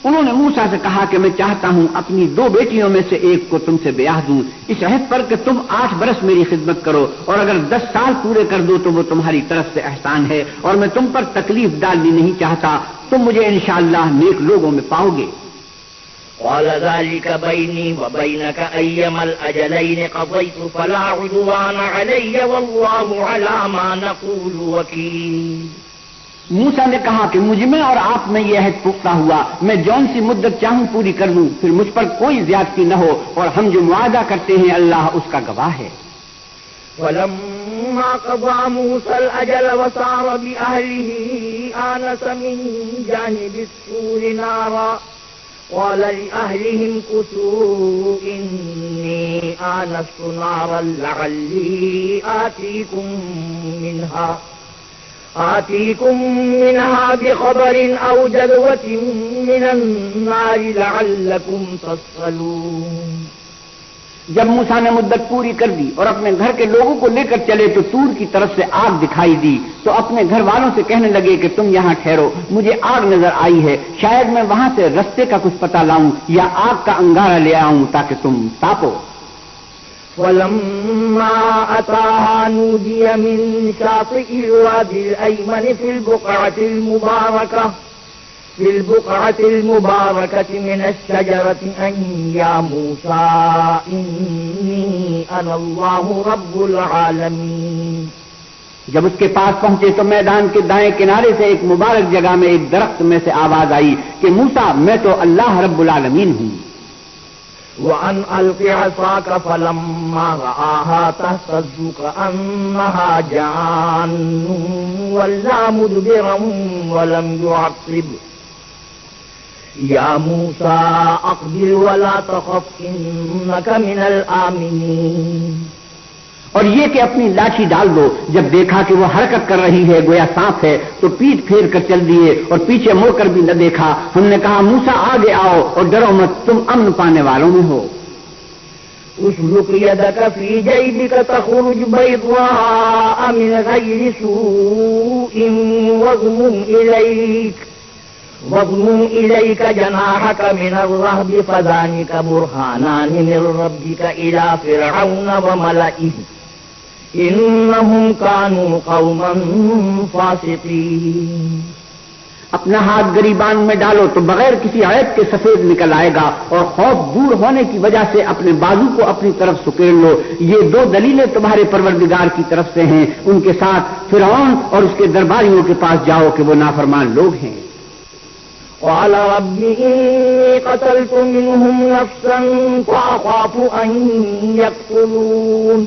[SPEAKER 2] انہوں نے موسیٰ سے کہا کہ میں چاہتا ہوں اپنی 2 بیٹیوں میں سے ایک کو تم سے بیاہ دوں اس عہد پر کہ تم 8 برس میری خدمت کرو، اور اگر 10 سال پورے کر دو تو وہ تمہاری طرف سے احسان ہے، اور میں تم پر تکلیف ڈالنی نہیں چاہتا، تم مجھے انشاءاللہ نیک لوگوں میں پاؤ گے.
[SPEAKER 1] قال ذلك بيني وبينك أيما الأجلين قضيت فلا عدوان علي والله على ما نقول وكيل.
[SPEAKER 2] موسیٰ نے کہا کہ مجھ میں اور آپ میں یہ عہد پختہ ہوا، میں جون سی مدت چاہوں پوری کر لوں، پھر مجھ پر کوئی زیادتی نہ ہو، اور ہم جو معاہدہ کرتے ہیں اللہ اس کا گواہ ہے.
[SPEAKER 1] ولما قضى موسى الأجل وسار بأهله آنس من جانب الطور نارا قال لأهلهم كثوا إني آنست نارا لعلي آتيكم منها بخبر أو جذوة من النار لعلكم تصطلون.
[SPEAKER 2] جب موسیٰ نے مدت پوری کر دی اور اپنے گھر کے لوگوں کو لے کر چلے تو طور کی طرف سے آگ دکھائی دی، تو اپنے گھر والوں سے کہنے لگے کہ تم یہاں ٹھہرو، مجھے آگ نظر آئی ہے، شاید میں وہاں سے رستے کا کچھ پتہ لاؤں یا آگ کا انگارہ لے آؤں تاکہ تم تاپو۔
[SPEAKER 1] فلما أتاها نودي من شاطئ الوادي الأيمن في البقعة المباركة من الشجرة أن يا موسى إني أنا الله رب العالمين۔
[SPEAKER 2] جب اس کے پاس پہنچے تو میدان کے دائیں کنارے سے ایک مبارک جگہ میں ایک درخت میں سے آواز آئی کہ موسیٰ میں تو اللہ رب العالمین ہوں۔
[SPEAKER 1] وأن ألق عصاك فلما رآها تهتز كأنها جان ولا مدبرا ولم يعقب يا موسى أقبل ولا تخف إنك من الآمنين۔
[SPEAKER 2] اور یہ کہ اپنی لاٹھی ڈال دو، جب دیکھا کہ وہ حرکت کر رہی ہے گویا سانپ ہے تو پیٹ پھیر کر چل دیے اور پیچھے مڑ کر بھی نہ دیکھا۔ ہم نے کہا موسیٰ آگے آؤ اور ڈرو مت، تم امن پانے والوں میں ہو۔
[SPEAKER 1] اسلك يدك في جيبك تخرج بيضاء من غير سوء واضمم إليك جناحك من الرهب فذلك برهانان من ربك إلى فرعون وملئه إنهم كانوا قوما فاسقين۔
[SPEAKER 2] اپنا ہاتھ گریبان میں ڈالو تو بغیر کسی عیب کے سفید نکل آئے گا، اور خوف دور ہونے کی وجہ سے اپنے بازو کو اپنی طرف سکیڑ لو، یہ دو دلیلیں تمہارے پروردگار کی طرف سے ہیں، ان کے ساتھ فرعون اور اس کے درباریوں کے پاس جاؤ کہ وہ نافرمان لوگ ہیں۔
[SPEAKER 1] قال رب إني قتلت منهم نفسا فأخاف أن يقتلون۔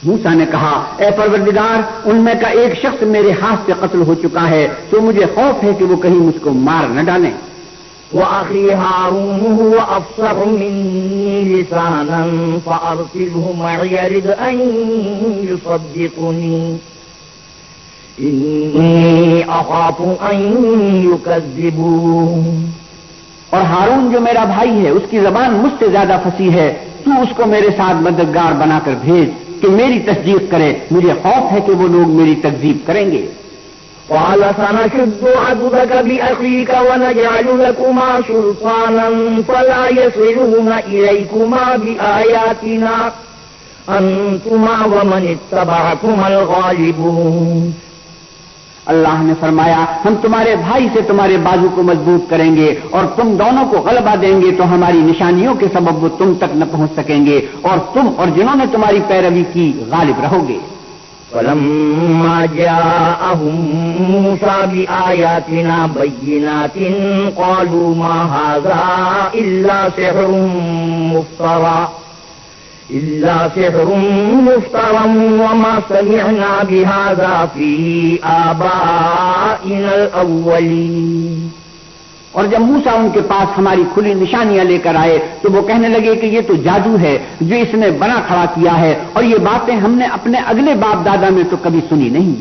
[SPEAKER 2] موسیٰ نے کہا اے پروردگار ان میں کا ایک شخص میرے ہاتھ سے قتل ہو چکا ہے تو مجھے خوف ہے کہ وہ کہیں مجھ کو مار نہ ڈالیں۔
[SPEAKER 1] وأخي هارون هو أفصح مني لسانا فأرسله معي يرد أن يصدقني إني أخاف أن يكذبون۔
[SPEAKER 2] اور ہارون جو میرا بھائی ہے اس کی زبان مجھ سے زیادہ فصیح ہے، تو اس کو میرے ساتھ مددگار بنا کر بھیج کہ میری تصدیق کرے، مجھے خوف ہے کہ وہ لوگ میری تکذیب کریں گے۔
[SPEAKER 1] قال سنشد عضدك بأخيك ونجعل لكما سلطانا فلا يصلون إليكما بآياتنا أنتما ومن اتبعكما الغالبون۔
[SPEAKER 2] اللہ نے فرمایا ہم تمہارے بھائی سے تمہارے بازو کو مضبوط کریں گے اور تم دونوں کو غلبہ دیں گے تو ہماری نشانیوں کے سبب وہ تم تک نہ پہنچ سکیں گے، اور تم اور جنہوں نے تمہاری پیروی کی غالب رہو گے۔
[SPEAKER 1] فلما جاءهم موسى بآياتنا بينات قالوا ما هذا إلا سحر مفترى وما سمعنا بهذا في آبائنا الأولين۔
[SPEAKER 2] اور جب موسیٰ ان کے پاس ہماری کھلی نشانیاں لے کر آئے تو وہ کہنے لگے کہ یہ تو جادو ہے جو اس نے بنا کھڑا کیا ہے، اور یہ باتیں ہم نے اپنے اگلے باپ دادا میں تو کبھی سنی نہیں۔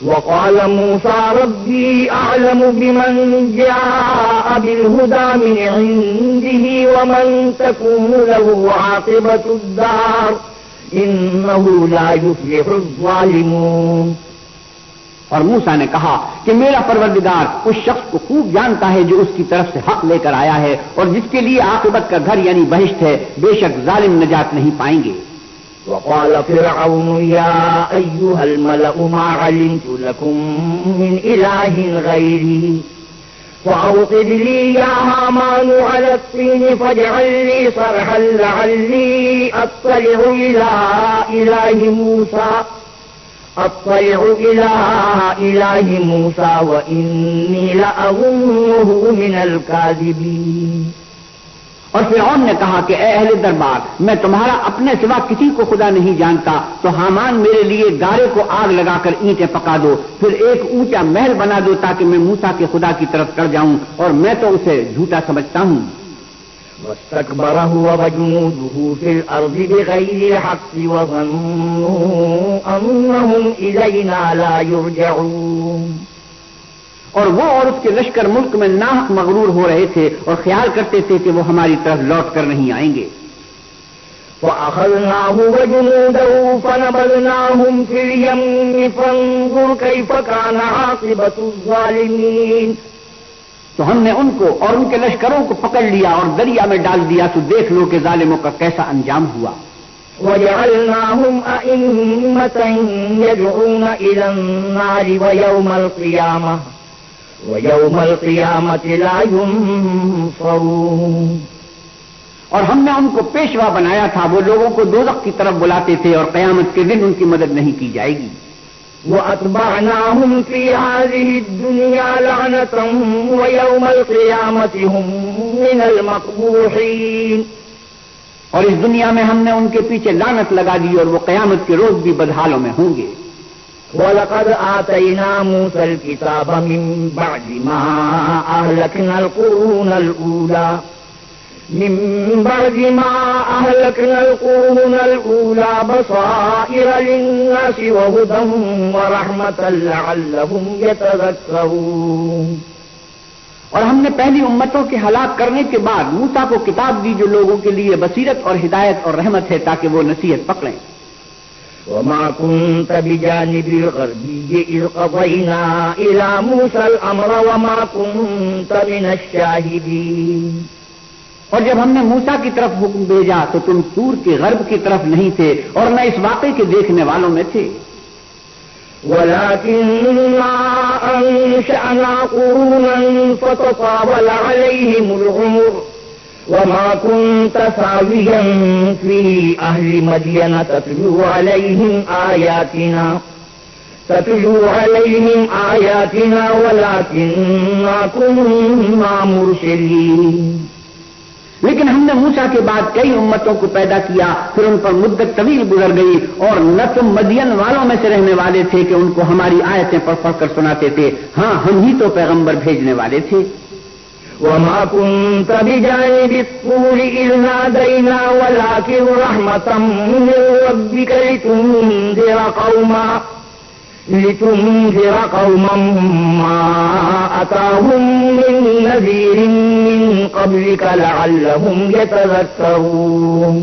[SPEAKER 1] وقال موسى ربي أعلم بمن جاء بالهدى من عنده ومن تكون له عاقبة الدار إنه لا يفلح الظالمون۔
[SPEAKER 2] اور موسیٰ نے کہا کہ میرا پروردگار اس شخص کو خوب جانتا ہے جو اس کی طرف سے حق لے کر آیا ہے، اور جس کے لیے عاقبت کا گھر یعنی بہشت ہے، بے شک ظالم نجات نہیں پائیں گے۔
[SPEAKER 1] وقال فرعون يا أيها الملأ ما علمت لكم من إله غيري فأوقد لي يا هامان على الطين فاجعل لي صرحا لعلي أطلع إلى موسى وإني لأظنه من الكاذبين۔
[SPEAKER 2] اور فرعون نے کہا کہ اے اہل دربار میں تمہارا اپنے سوا کسی کو خدا نہیں جانتا، تو حامان میرے لیے گارے کو آگ لگا کر اینٹیں پکا دو، پھر ایک اونچا محل بنا دو تاکہ میں موسیٰ کے خدا کی طرف چڑھ جاؤں، اور میں تو اسے جھوٹا سمجھتا ہوں۔
[SPEAKER 1] واستكبر هو وجنوده في الأرض بغير الحق وظنوا أنهم إلينا لا يرجعون۔
[SPEAKER 2] اور وہ اور اس کے لشکر ملک میں ناحق مغرور ہو رہے تھے اور خیال کرتے تھے کہ وہ ہماری طرف لوٹ کر نہیں آئیں گے۔
[SPEAKER 1] فأخذناه وجنوده فنبذناهم في اليم فانظر كيف كان عاقبة الظالمين.
[SPEAKER 2] تو ہم نے ان کو اور ان کے لشکروں کو پکڑ لیا اور دریا میں ڈال دیا، تو دیکھ لو کہ ظالموں کا کیسا انجام ہوا.
[SPEAKER 1] وجعلناهم أئمة يدعون إلى النار ويوم القيامة لا ينصرون.
[SPEAKER 2] اور ہم نے ان کو پیشوا بنایا تھا، وہ لوگوں کو دوزخ کی طرف بلاتے تھے اور قیامت کے دن ان کی مدد نہیں کی جائے گی.
[SPEAKER 1] وَأَتْبَعْنَاهُمْ فِي هَذِهِ الدُّنْيَا لَعْنَةً وَيَوْمَ الْقِيَامَةِ هُمْ مِنَ الْمَقْبُوحِينَ.
[SPEAKER 2] اور اس دنیا میں ہم نے ان کے پیچھے لعنت لگا دی اور وہ قیامت کے روز بھی بدحالوں میں ہوں گے.
[SPEAKER 1] وَلَقَدْ آتَيْنَا مُوسَى الْكِتَابَ مِنْ بَعْدِ مَا أَهْلَكْنَا الْقُرُونَ الْأُولَى بَصَائِرَ لِلنَّاسِ وَهُدًى وَرَحْمَةً لَعَلَّهُمْ يَتَذَكَّرُونَ.
[SPEAKER 2] اور ہم نے پہلی امتوں کے ہلاک کرنے کے بعد موسیٰ کو کتاب دی جو لوگوں کے لیے بصیرت اور ہدایت اور رحمت ہے تاکہ وہ نصیحت پکڑیں.
[SPEAKER 1] وَمَا كُنْتَ بِجَانِبِ الْغَرْبِيِّ إِذْ قَضَيْنَا إِلَى مُوسَى الْأَمْرَ وَمَا كُنْتَ مِنَ الشَّاهِدِينَ.
[SPEAKER 2] اور جب ہم نے موسیٰ کی طرف حکم بھیجا تو تم طور کے غرب کی طرف نہیں تھے اور نہ اس واقعے کے دیکھنے والوں میں تھے.
[SPEAKER 1] وَلَكِنَّا أَنشَأْنَا قُرُونًا فَتَطَاوَلَ عَلَيْهِمُ الْعُمُرُ وَمَا كُنْتَ سَاوِيًا فِي أَهْلِ مَدْيَنَ تَتْلُو عَلَيْهِمْ آيَاتِنَا وَلَكِنَّا كُنَّا مُرْسِلِينَ.
[SPEAKER 2] لیکن ہم نے موسیٰ کے بعد کئی امتوں کو پیدا کیا، پھر ان پر مدت طویل گزر گئی اور نہ تم مدین والوں میں سے رہنے والے تھے کہ ان کو ہماری آیتیں پڑھ پڑھ کر سناتے تھے، ہاں ہم ہی تو پیغمبر بھیجنے والے تھے.
[SPEAKER 1] وَمَا كُنْتَ بِجَانِبِ الطُّورِ إِذْ نَادَيْنَا وَلَكِنْ رَحْمَةً مِّن رَّبِّكَ لِتُنذِرَ قَوْمًا مَّا أَتَاهُم مِّن نَّذِيرٍ مِّن قَبْلِكَ لَعَلَّهُمْ يَتَذَكَّرُونَ.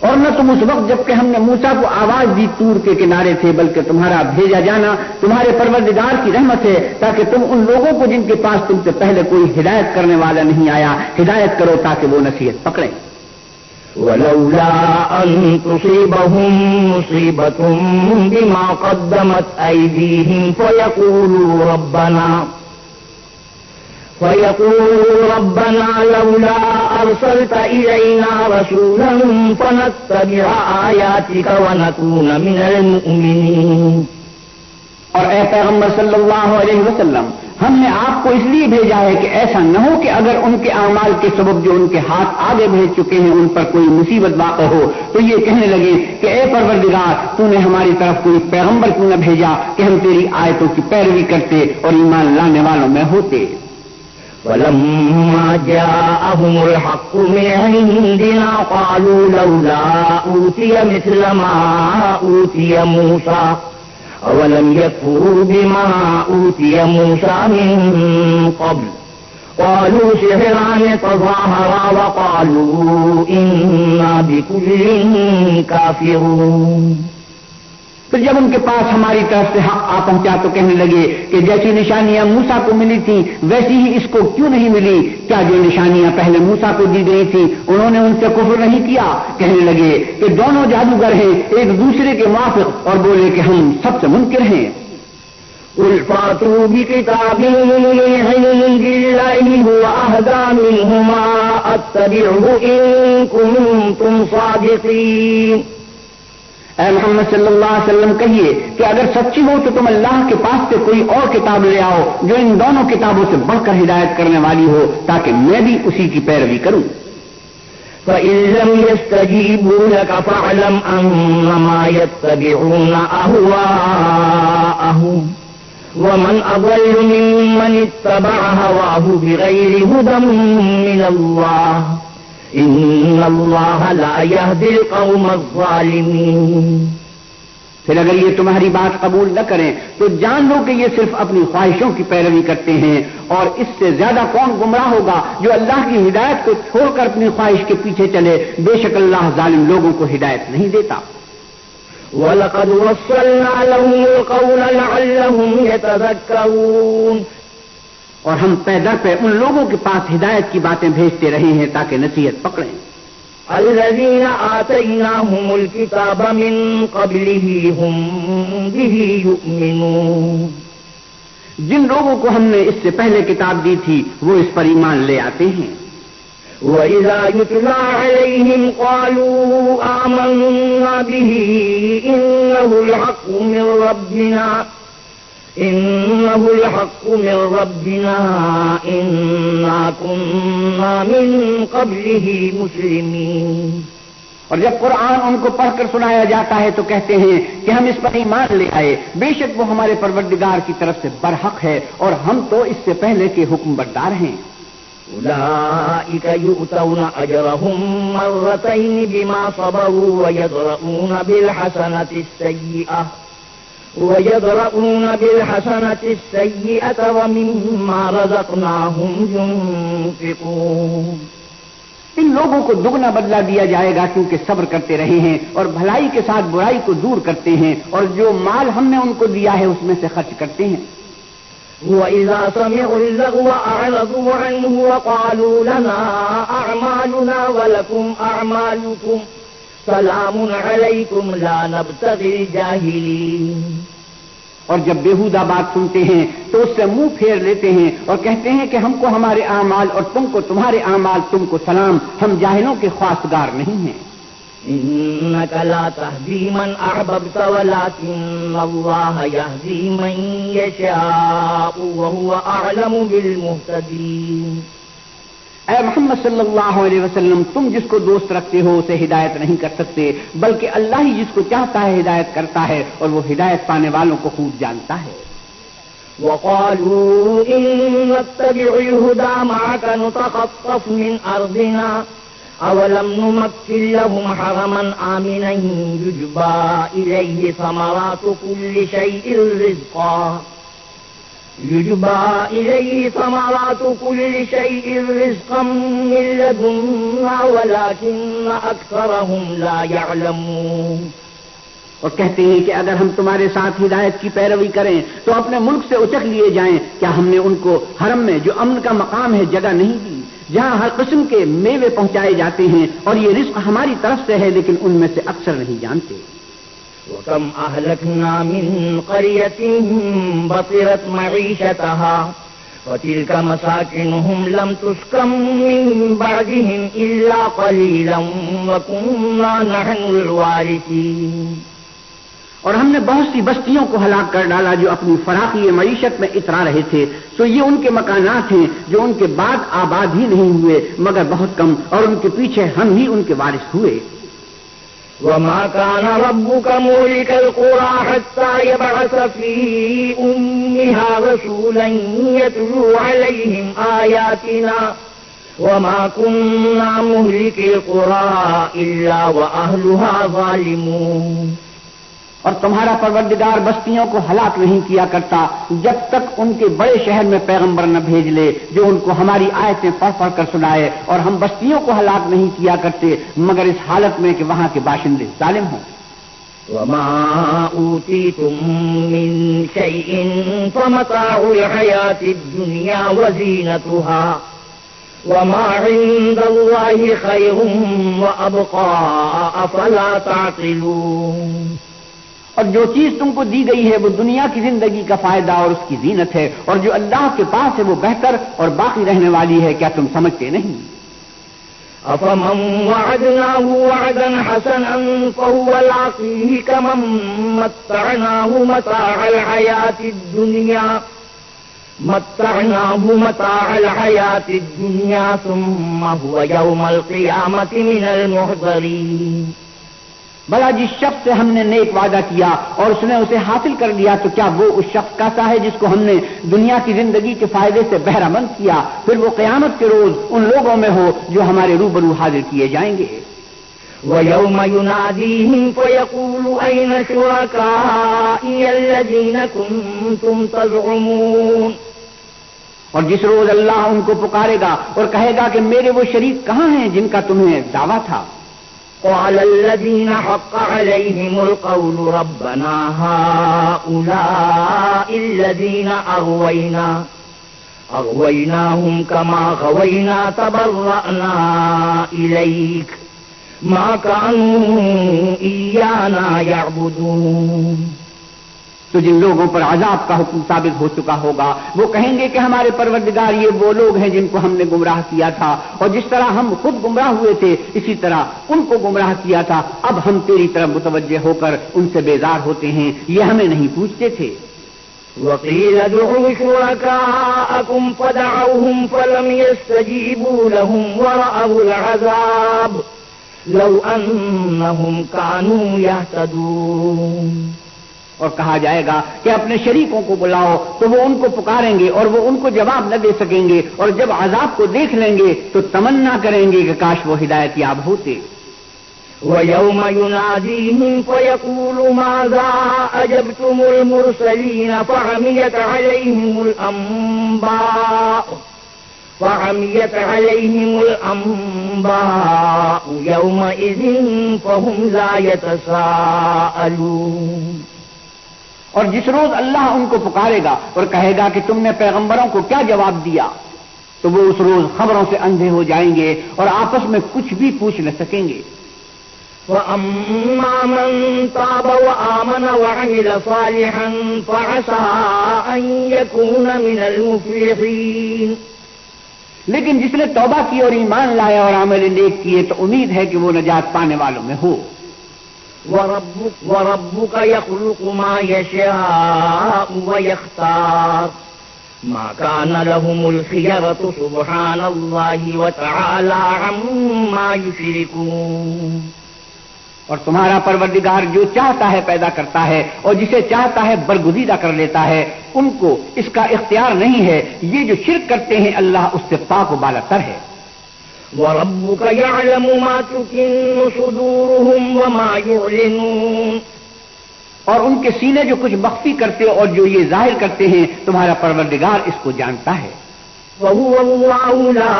[SPEAKER 2] اور نہ تم اس وقت جبکہ ہم نے موسیٰ کو آواز دی طور کے کنارے تھے، بلکہ تمہارا بھیجا جانا تمہارے پروردگار کی رحمت ہے تاکہ تم ان لوگوں کو جن کے پاس تم سے پہلے کوئی ہدایت کرنے والا نہیں آیا ہدایت کرو تاکہ وہ نصیحت پکڑیں.
[SPEAKER 1] وَلَوْلَا أَن تُصِيبَهُم مُّصِيبَةٌ بِمَا قَدَّمَتْ أَيْدِيهِمْ فَيَقُولُوا رَبَّنَا لَوْلَا أَرْسَلْتَ إِلَيْنَا رَسُولًا فَنَتَّبِعَ آيَاتِكَ وَنَكُونَ مِنَ الْمُؤْمِنِينَ.
[SPEAKER 2] اور اے پیغمبر صلی اللہ علیہ وسلم، ہم نے آپ کو اس لیے بھیجا ہے کہ ایسا نہ ہو کہ اگر ان کے اعمال کے سبب جو ان کے ہاتھ آگے بھیج چکے ہیں ان پر کوئی مصیبت واقع ہو تو یہ کہنے لگے کہ اے پروردگار تو نے ہماری طرف کوئی پیغمبر کیوں نہ بھیجا کہ ہم تیری آیتوں کی پیروی کرتے اور ایمان لانے والوں میں ہوتے.
[SPEAKER 1] فَلَمَّا جَاءَهُمُ الْحَقُّ مِنْ عِنْدِنَا قَالُوا لَوْلَا أُوتِيَ مِثْلَ مَا أُوتِيَ مُوسَىٰ أَوَلَمْ يَكْفُرُوا بِمَا أُوتِيَ مُوسَىٰ مِن قَبْلُ قَالُوا سِحْرَانِ تَظَاهَرَا وَقَالُوا إِنَّا بِكُلٍّ كَافِرُونَ.
[SPEAKER 2] پھر جب ان کے پاس ہماری طرف سے حق آ پہنچا تو کہنے لگے کہ جیسی نشانیاں موسیٰ کو ملی تھیں ویسی ہی اس کو کیوں نہیں ملی؟ کیا جو نشانیاں پہلے موسیٰ کو دی گئی تھی انہوں نے ان سے کفر نہیں کیا؟ کہنے لگے کہ دونوں جادوگر ہیں ایک دوسرے کے موافق، اور بولے کہ ہم سب سے منکر ہیں.
[SPEAKER 1] قُلْ فَأْتُوا بِكِتَابٍ مِّنْ عِندِ اللَّهِ هُوَ أَهْدَىٰ مِنْهُمَا أَتَّبِعْهُ إِن كُنتُمْ صَادِقِينَ.
[SPEAKER 2] اے محمد صلی اللہ علیہ وسلم کہیے کہ اگر سچی ہو تو تم اللہ کے پاس سے کوئی اور کتاب لے آؤ جو ان دونوں کتابوں سے بڑھ کر ہدایت کرنے والی ہو تاکہ میں بھی اسی کی پیروی کروں.
[SPEAKER 1] فَإِن لَّمْ يَسْتَجِيبُوا لَكَ فَاعْلَمْ أَنَّمَا يَتَّبِعُونَ أَهْوَاءَهُمْ وَمَنْ أَضَلُّ مِمَّنِ اتَّبَعَ هَوَاهُ بِغَيْرِ هُدًى مِّنَ اللَّهِ إِنَّ اللَّهَ لَا يَهْدِي الْقَوْمَ الظَّالِمِينَ.
[SPEAKER 2] پھر اگر یہ تمہاری بات قبول نہ کریں تو جان لو کہ یہ صرف اپنی خواہشوں کی پیروی کرتے ہیں، اور اس سے زیادہ کون گمراہ ہوگا جو اللہ کی ہدایت کو چھوڑ کر اپنی خواہش کے پیچھے چلے؟ بے شک اللہ ظالم لوگوں کو ہدایت نہیں دیتا۔
[SPEAKER 1] وَلَقَدْ وَصَّلْنَا لَهُمُ الْقَوْلَ لَعَلَّهُمْ يَتَذَكَّرُونَ،
[SPEAKER 2] اور ہم پے در پہ ان لوگوں کے پاس ہدایت کی باتیں بھیجتے رہے ہیں تاکہ نصیحت پکڑیں۔
[SPEAKER 1] الذين آتيناهم الكتاب من قبله هم به يؤمنون،
[SPEAKER 2] جن لوگوں کو ہم نے اس سے پہلے کتاب دی تھی وہ اس پر ایمان لے آتے ہیں۔
[SPEAKER 1] وَإِذَا يُتْلَى عَلَيْهِمْ قَالُوا آمَنَّا بِهِ إِنَّهُ الْحَقُّ مِنْ رَبِّنَا إِنَّا كُنَّا مِنْ قَبْلِهِ مُسْلِمِينَ،
[SPEAKER 2] اور جب قرآن ان کو پڑھ کر سنایا جاتا ہے تو کہتے ہیں کہ ہم اس پر ایمان لے آئے، بے شک وہ ہمارے پروردگار کی طرف سے برحق ہے اور ہم تو اس سے پہلے کے حکم بردار ہیں۔
[SPEAKER 1] أولئك يؤتون أجرهم مرتين بما صبروا ويدرؤون بالحسنة ومما رزقناهم ينفقون،
[SPEAKER 2] ان لوگوں کو دگنا بدلہ دیا جائے گا کیونکہ صبر کرتے رہے ہیں اور بھلائی کے ساتھ برائی کو دور کرتے ہیں، اور جو مال ہم نے ان کو دیا ہے اس میں سے خرچ کرتے ہیں۔
[SPEAKER 1] وَإِذَا سَمِعُوا اللَّغْوَ أَعْرَضُوا عَنْهُ وَقَالُوا لَنَا أَعْمَالُنَا وَلَكُمْ أَعْمَالُكُمْ سَلَامٌ عَلَيْكُمْ لَا نَبْتَغِي الْجَاهِلِينَ،
[SPEAKER 2] اور جب بیہودہ بات سنتے ہیں تو اس سے منہ پھیر لیتے ہیں اور کہتے ہیں کہ ہم کو ہمارے اعمال اور تم کو تمہارے اعمال، تم کو سلام، ہم جاہلوں کے خواستگار نہیں ہیں۔
[SPEAKER 1] إنك لا تهدي من أحببت ولكن الله يهدي من يشاء وهو أعلم بالمهتدين،
[SPEAKER 2] اے محمد صلی اللہ علیہ وسلم، تم جس کو دوست رکھتے ہو اسے ہدایت نہیں کر سکتے، بلکہ اللہ ہی جس کو چاہتا ہے ہدایت کرتا ہے، اور وہ ہدایت پانے والوں کو خوب جانتا ہے۔
[SPEAKER 1] وقالوا إن نتبع الهدى معك نتخطف من أرضنا أولم نمكن لهم حرما آمنا يجبى إليه ثمرات كل شيء رزقا من لدنا ولكن أكثرهم لا يعلمون،
[SPEAKER 2] اور کہتے ہیں کہ اگر ہم تمہارے ساتھ ہدایت کی پیروی کریں تو اپنے ملک سے اچک لیے جائیں، کیا ہم نے ان کو حرم میں جو امن کا مقام ہے جگہ نہیں دی، جہاں ہر قسم کے میوے پہنچائے جاتے ہیں، اور یہ رزق ہماری طرف سے ہے لیکن ان میں سے اکثر نہیں جانتے۔
[SPEAKER 1] وَكَمْ أَهْلَكْنَا مِنْ قَرْيَةٍ بَطِرَتْ مَعِيشَتَهَا وَتِلْكَ مَسَاكِنُهُمْ لَمْ تُسْكَنْ مِنْ بَعْدِهِمْ إِلَّا قَلِيلًا وَكُنَّا نَحْنُ الْوَارِثِينَ،
[SPEAKER 2] اور ہم نے بہت سی بستیوں کو ہلاک کر ڈالا جو اپنی فراخی معیشت میں اترا رہے تھے، سو یہ ان کے مکانات ہیں جو ان کے بعد آباد ہی نہیں ہوئے مگر بہت کم، اور ان کے پیچھے ہم ہی ان کے وارث ہوئے۔
[SPEAKER 1] وَمَا كَانَ رَبُّكَ مُهْلِكَ الْقُرَىٰ حَتَّىٰ يَبْعَثَ فِي أُمِّهَا رَسُولًا يَتْلُو عَلَيْهِمْ آيَاتِنَا وَمَا كُنَّا مُهْلِكِي الْقُرَىٰ إِلَّا وَأَهْلُهَا ظَالِمُونَ،
[SPEAKER 2] اور تمہارا پروردگار بستیوں کو ہلاک نہیں کیا کرتا جب تک ان کے بڑے شہر میں پیغمبر نہ بھیج لے جو ان کو ہماری آیتیں پڑھ پڑھ کر سنائے، اور ہم بستیوں کو ہلاک نہیں کیا کرتے مگر اس حالت میں کہ وہاں کے باشندے ظالم ہوں۔
[SPEAKER 1] وَمَا أُوتِيتُم مِّن شَيْءٍ فَمَتَاعُ الْحَيَاةِ الدُّنْيَا وَزِينَتُهَا وَمَا عِندَ اللَّهِ خَيْرٌ وَأَبْقَىٰ أَفَلَا تَعْقِلُونَ،
[SPEAKER 2] اور جو چیز تم کو دی گئی ہے وہ دنیا کی زندگی کا فائدہ اور اس کی زینت ہے، اور جو اللہ کے پاس ہے وہ بہتر اور باقی رہنے والی ہے، کیا تم سمجھتے نہیں؟
[SPEAKER 1] أَفَمَن وَعَدْنَاهُ وَعْدًا حَسَنًا فَهُوَ لَاقِيهِ كَمَن مَّتَّعْنَاهُ مَتَاعَ الْحَيَاةِ الدُّنْيَا ثُمَّ هُوَ يَوْمَ الْقِيَامَةِ مِنَ الْمُحْضَرِينَ،
[SPEAKER 2] بھلا جس شخص سے ہم نے نیک وعدہ کیا اور اس نے اسے حاصل کر لیا تو کیا وہ اس شخص کا سا ہے جس کو ہم نے دنیا کی زندگی کے فائدے سے بہرہ مند کیا، پھر وہ قیامت کے روز ان لوگوں میں ہو جو ہمارے روبرو حاضر کیے جائیں گے۔
[SPEAKER 1] وَيَوْمَ يُنَادِيهِمْ فَيَقُولُ أَيْنَ شُرَكَائِيَ الَّذِينَ كُنتُمْ تَزْعُمُونَ
[SPEAKER 2] اور جس روز اللہ ان کو پکارے گا اور کہے گا کہ میرے وہ شریک کہاں ہیں جن کا تمہیں دعویٰ تھا.
[SPEAKER 1] قَالَ الَّذِينَ حَقَّ عَلَيْهِمُ الْقَوْلُ رَبَّنَا هَؤُلَاءِ الَّذِينَ أَغْوَيْنَاهُمْ كَمَا غَوَيْنَا تَبَرَّأْنَا إِلَيْكَ مَا كَانُوا إِيَّانَا يَعْبُدُونَ.
[SPEAKER 2] تو جن لوگوں پر عذاب کا حکم ثابت ہو چکا ہوگا وہ کہیں گے کہ ہمارے پروردگار یہ وہ لوگ ہیں جن کو ہم نے گمراہ کیا تھا، اور جس طرح ہم خود گمراہ ہوئے تھے اسی طرح ان کو گمراہ کیا تھا. اب ہم تیری طرف متوجہ ہو کر ان سے بیزار ہوتے ہیں، یہ ہمیں نہیں پوچھتے تھے.
[SPEAKER 1] وَقِيلَ ادْعُوا شُرَكَاءَكُمْ فَدَعَوْهُمْ فَلَمْ يَسْتَجِيبُوا لَهُمْ وَرَأَوُا الْعَذَابَ لَوْ أَنَّهُمْ كَانُوا يَهْتَدُونَ.
[SPEAKER 2] اور کہا جائے گا کہ اپنے شریکوں کو بلاؤ تو وہ ان کو پکاریں گے اور وہ ان کو جواب نہ دے سکیں گے، اور جب عذاب کو دیکھ لیں گے تو تمنا کریں گے کہ کاش وہ ہدایت یاب ہوتے.
[SPEAKER 1] وَيَوْمَ يُنَادِيهِمْ فَيَقُولُ مَاذَا أَجَبْتُمُ الْمُرْسَلِينَ فَعَمِيَتْ عَلَيْهِمُ الْأَنبَاءُ يَوْمَئِذٍ فَهُمْ لَا يَتَسَاءَلُونَ.
[SPEAKER 2] اور جس روز اللہ ان کو پکارے گا اور کہے گا کہ تم نے پیغمبروں کو کیا جواب دیا تو وہ اس روز خبروں سے اندھے ہو جائیں گے اور آپس میں کچھ بھی پوچھ نہ سکیں گے.
[SPEAKER 1] وَأَمَّا مَن تَابَ وَآمَنَ وَعَمِلَ صَالِحًا فَعَسَىٰ أَن يَكُونَ مِنَ الْمُفْلِحِينَ.
[SPEAKER 2] لیکن جس نے توبہ کی اور ایمان لایا اور عمل نیک کیے تو امید ہے کہ وہ نجات پانے والوں میں ہو.
[SPEAKER 1] وَرَبُّكَ يَخْلُقُ مَا يَشَاءُ وَيَخْتَارُ مَا كَانَ لَهُمُ الْخِيَرَةُ سُبْحَانَ اللَّهِ وَتَعَالَىٰ عَمَّا يُشْرِكُونَ.
[SPEAKER 2] اور تمہارا پروردگار جو چاہتا ہے پیدا کرتا ہے اور جسے چاہتا ہے برگزیدہ کر لیتا ہے، ان کو اس کا اختیار نہیں ہے. یہ جو شرک کرتے ہیں اللہ اس سے پاک و بالا تر ہے.
[SPEAKER 1] وَرَبُّكَ يَعْلَمُ مَا تُكِنُّ صُدُورُهُمْ وَمَا يُعْلِنُونَ.
[SPEAKER 2] اور ان کے سینے جو کچھ مخفی کرتے اور جو یہ ظاہر کرتے ہیں تمہارا پروردگار اس کو جانتا ہے.
[SPEAKER 1] وَهُوَ اللَّهُ لَا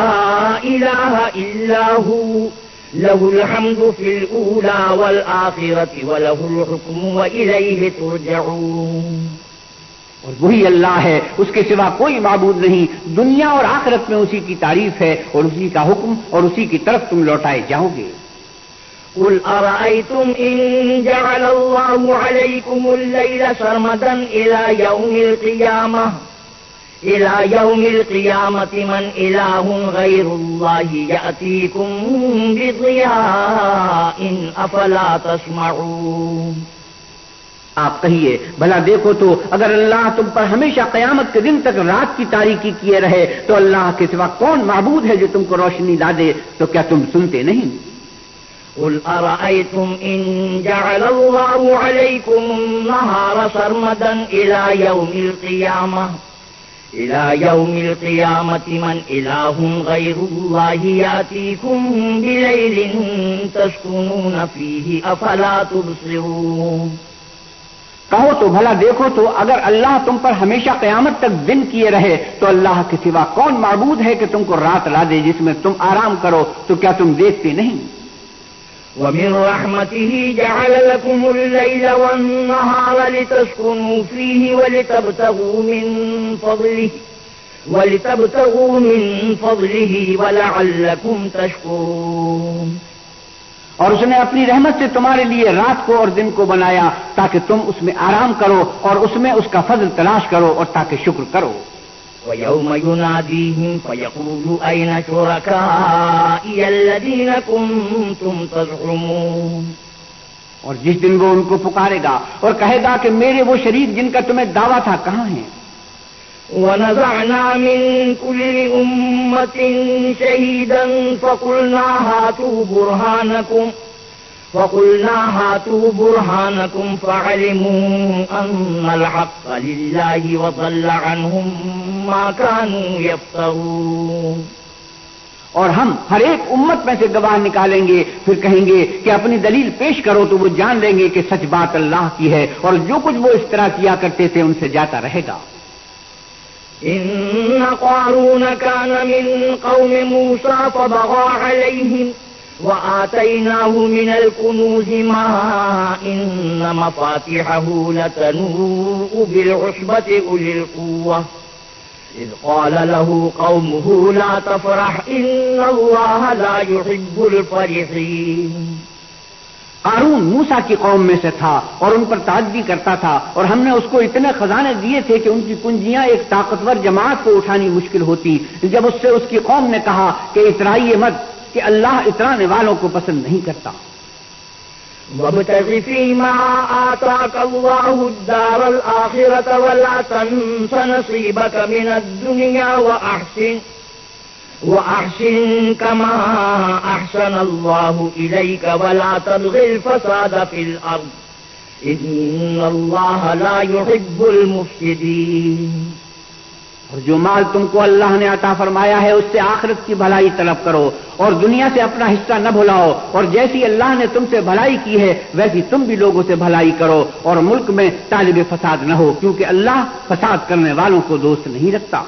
[SPEAKER 1] إِلَٰهَ إِلَّا هُوَ لَهُ الْحَمْدُ فِي الْأُولَىٰ وَالْآخِرَةِ وَلَهُ الْحُكْمُ وَإِلَيْهِ تُرْجَعُونَ.
[SPEAKER 2] اور وہی اللہ ہے، اس کے سوا کوئی معبود نہیں. دنیا اور آخرت میں اسی کی تعریف ہے اور اسی کا حکم اور اسی کی طرف تم لوٹائے جاؤ گے.
[SPEAKER 1] قُلْ أَرَأَيْتُمْ إِن جَعَلَ اللَّهُ عَلَيْكُمُ اللَّيْلَ سَرْمَدًا إِلَىٰ يَوْمِ الْقِيَامَةِ مَنْ إِلَٰهٌ غَيْرُ اللَّهِ يَأْتِيكُم بِضِيَاءٍ أَفَلَا تَسْمَعُونَ.
[SPEAKER 2] آپ کہیے بھلا دیکھو تو اگر اللہ تم پر ہمیشہ قیامت کے دن تک رات کی تاریکی کیے رہے تو اللہ کے سوا کون معبود ہے جو تم کو روشنی لا دے؟ تو کیا تم سنتے نہیں؟
[SPEAKER 1] قُلْ أَرَأَيْتُمْ إِن جَعَلَ اللَّهُ عَلَيْكُمُ النَّهَارَ سَرْمَدًا إِلَىٰ يَوْمِ الْقِيَامَةِ مَنْ إِلَٰهٌ غَيْرُ اللَّهِ يَأْتِيكُم بِلَيْلٍ تَسْكُنُونَ فِيهِ أَفَلَا تُبْصِرُونَ.
[SPEAKER 2] کہو تو بھلا دیکھو تو اگر اللہ تم پر ہمیشہ قیامت تک دن کیے رہے تو اللہ کے سوا کون معبود ہے کہ تم کو رات لا دے جس میں تم آرام کرو؟ تو کیا تم دیکھتے نہیں؟
[SPEAKER 1] وَمِن رَّحْمَتِهِ جَعَلَ لَكُمُ اللَّيْلَ وَالنَّهَارَ لِتَسْكُنُوا فِيهِ وَلِتَبْتَغُوا مِن فَضْلِهِ وَلَعَلَّكُمْ تَشْكُرُونَ.
[SPEAKER 2] اور اس نے اپنی رحمت سے تمہارے لیے رات کو اور دن کو بنایا تاکہ تم اس میں آرام کرو اور اس میں اس کا فضل تلاش کرو اور تاکہ شکر کرو.
[SPEAKER 1] وَيَوْمَ يُنَادِيهِمْ فَيَقُولُ أَيْنَ شُرَكَائِيَ الَّذِينَ كُنتُمْ تَزْعُمُونَ.
[SPEAKER 2] اور جس دن وہ ان کو پکارے گا اور کہے گا کہ میرے وہ شریک جن کا تمہیں دعویٰ تھا کہاں ہیں؟
[SPEAKER 1] وَنَزَعْنَا مِن كُلِّ أُمَّةٍ شَهِيدًا فَقُلْنَا هَاتُوا بُرْهَانَكُمْ فَعَلِمُوا أَنَّ الْحَقَّ لِلَّهِ وَضَلَّ عَنْهُم مَّا كَانُوا يَفْتَرُونَ.
[SPEAKER 2] اور ہم ہر ایک امت میں سے گواہ نکالیں گے، پھر کہیں گے کہ اپنی دلیل پیش کرو، تو وہ جان لیں گے کہ سچ بات اللہ کی ہے، اور جو کچھ وہ اس طرح کیا کرتے تھے ان سے جاتا رہے گا۔
[SPEAKER 1] إن قارون كان من قوم موسى فبغى عليهم وآتيناه من الكنوز ما إن مفاتحه لتنوء بالعصبة أولي القوة إذ قال له قومه لا تفرح إن الله لا يحب الفرحين۔
[SPEAKER 2] قارون موسیٰ کی قوم میں سے تھا اور ان پر تعدی کرتا تھا، اور ہم نے اس کو اتنے خزانے دیے تھے کہ ان کی کنجیاں ایک طاقتور جماعت کو اٹھانی مشکل ہوتی۔ جب اس سے اس کی قوم نے کہا کہ اترائیے مت، کہ اللہ اترانے والوں کو پسند نہیں کرتا۔
[SPEAKER 1] وابتغ فيما آتاك الله الدار الآخرة ولا تنس نصيبك من الدنيا وأحسن كما أحسن الله إليك ولا تبغ الفساد في الأرض إن الله لا يحب المفسدين۔
[SPEAKER 2] اور جو مال تم کو اللہ نے عطا فرمایا ہے اس سے آخرت کی بھلائی طلب کرو، اور دنیا سے اپنا حصہ نہ بھلاؤ، اور جیسی اللہ نے تم سے بھلائی کی ہے ویسی تم بھی لوگوں سے بھلائی کرو، اور ملک میں طالب فساد نہ ہو، کیونکہ اللہ فساد کرنے والوں کو دوست نہیں رکھتا۔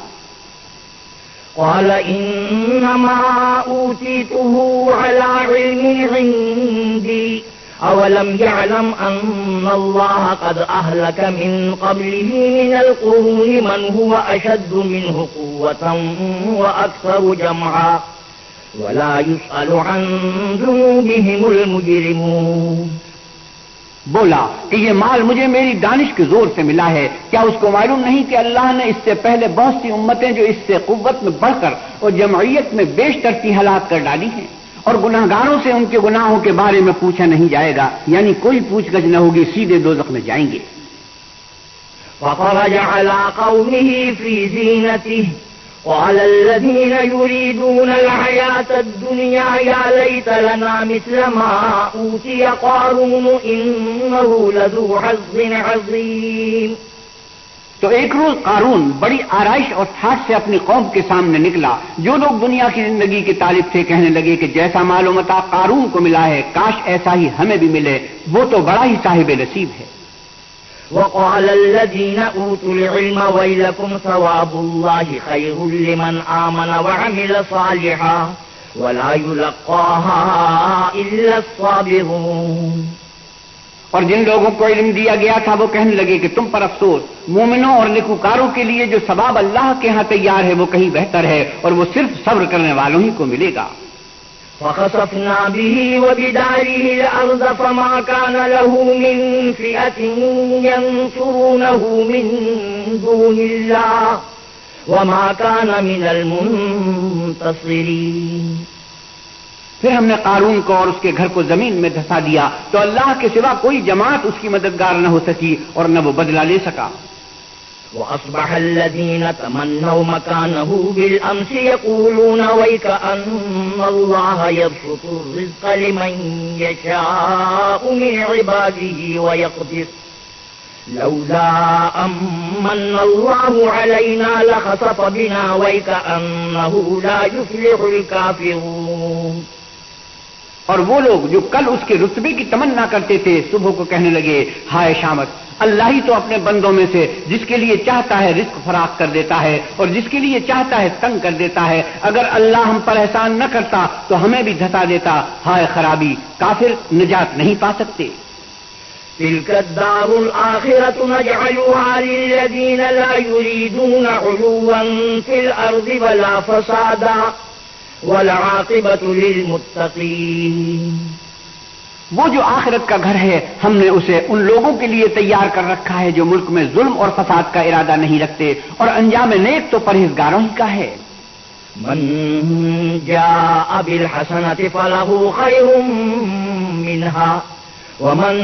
[SPEAKER 1] قال إنما أوتيته على علم عندي أولم يعلم أن الله قد أهلك من قبله من القرون من هو أشد منه قوة وأكثر جمعا ولا يسأل عن ذنوبهم المجرمون۔
[SPEAKER 2] بولا کہ یہ مال مجھے میری دانش کے زور سے ملا ہے، کیا اس کو معلوم نہیں کہ اللہ نے اس سے پہلے بہت سی امتیں جو اس سے قوت میں بڑھ کر اور جمعیت میں بیشتر تھی ہلاک کر ڈالی ہیں، اور گناہگاروں سے ان کے گناہوں کے بارے میں پوچھا نہیں جائے گا، یعنی کوئی پوچھ گچھ نہ ہوگی، سیدھے دوزخ میں جائیں گے۔
[SPEAKER 1] فخرج على قومه في زينته قال الذين يريدون الحياة الدنيا يا ليت لنا مثل ما أوتي قارون إنه لذو حظ عظيم۔
[SPEAKER 2] تو ایک روز قارون بڑی آرائش اور ٹھاٹ سے اپنی قوم کے سامنے نکلا۔ جو لوگ دنیا کی زندگی کے طالب تھے کہنے لگے کہ جیسا مال و متاع قارون کو ملا ہے کاش ایسا ہی ہمیں بھی ملے، وہ تو بڑا ہی صاحب نصیب ہے۔
[SPEAKER 1] وقال الذين أوتوا العلم ويلكم ثواب الله خير لمن آمن وعمل صالحا ولا يلقاها إلا الصابرون۔
[SPEAKER 2] اور جن لوگوں کو علم دیا گیا تھا وہ کہنے لگے کہ تم پر افسوس، مومنوں اور نیکوکاروں کے لیے جو ثواب اللہ کے ہاں تیار ہے وہ کہیں بہتر ہے، اور وہ صرف صبر کرنے والوں ہی کو ملے گا۔
[SPEAKER 1] فخسفنا به وبداره الأرض فما كان له من فئة ينصرونه من دون الله وما كان من المنتصرين۔
[SPEAKER 2] پھر ہم نے قارون کو اور اس کے گھر کو زمین میں دھسا دیا تو اللہ کے سوا کوئی جماعت اس کی مددگار نہ ہو سکی اور نہ وہ بدلہ لے سکا۔
[SPEAKER 1] وأصبح الذين تمنوا مكانه بالأمس يقولون ويك أن الله يبسط الرزق لمن يشاء من عباده ويقدر لولا أمن الله علينا لخسف بنا ويك أنه لا يفلح الكافرون۔
[SPEAKER 2] اور وہ لوگ جو کل اس کے رتبے کی تمنا کرتے تھے صبح کو کہنے لگے ہائے شامت، اللہ ہی تو اپنے بندوں میں سے جس کے لیے چاہتا ہے رزق فراخ کر دیتا ہے اور جس کے لیے چاہتا ہے تنگ کر دیتا ہے، اگر اللہ ہم پر احسان نہ کرتا تو ہمیں بھی دھسا دیتا، ہائے خرابی، کافر نجات نہیں پا سکتے۔
[SPEAKER 1] تلك الدار الآخرة نجعلها للذين لا يريدون علوا في الأرض ولا فسادا والعاقبة للمتقين۔
[SPEAKER 2] وہ جو آخرت کا گھر ہے ہم نے اسے ان لوگوں کے لیے تیار کر رکھا ہے جو ملک میں ظلم اور فساد کا ارادہ نہیں رکھتے، اور انجام نیک تو پرہیزگاروں ہی کا ہے۔
[SPEAKER 1] من جاء بالحسنة فله خير منها ومن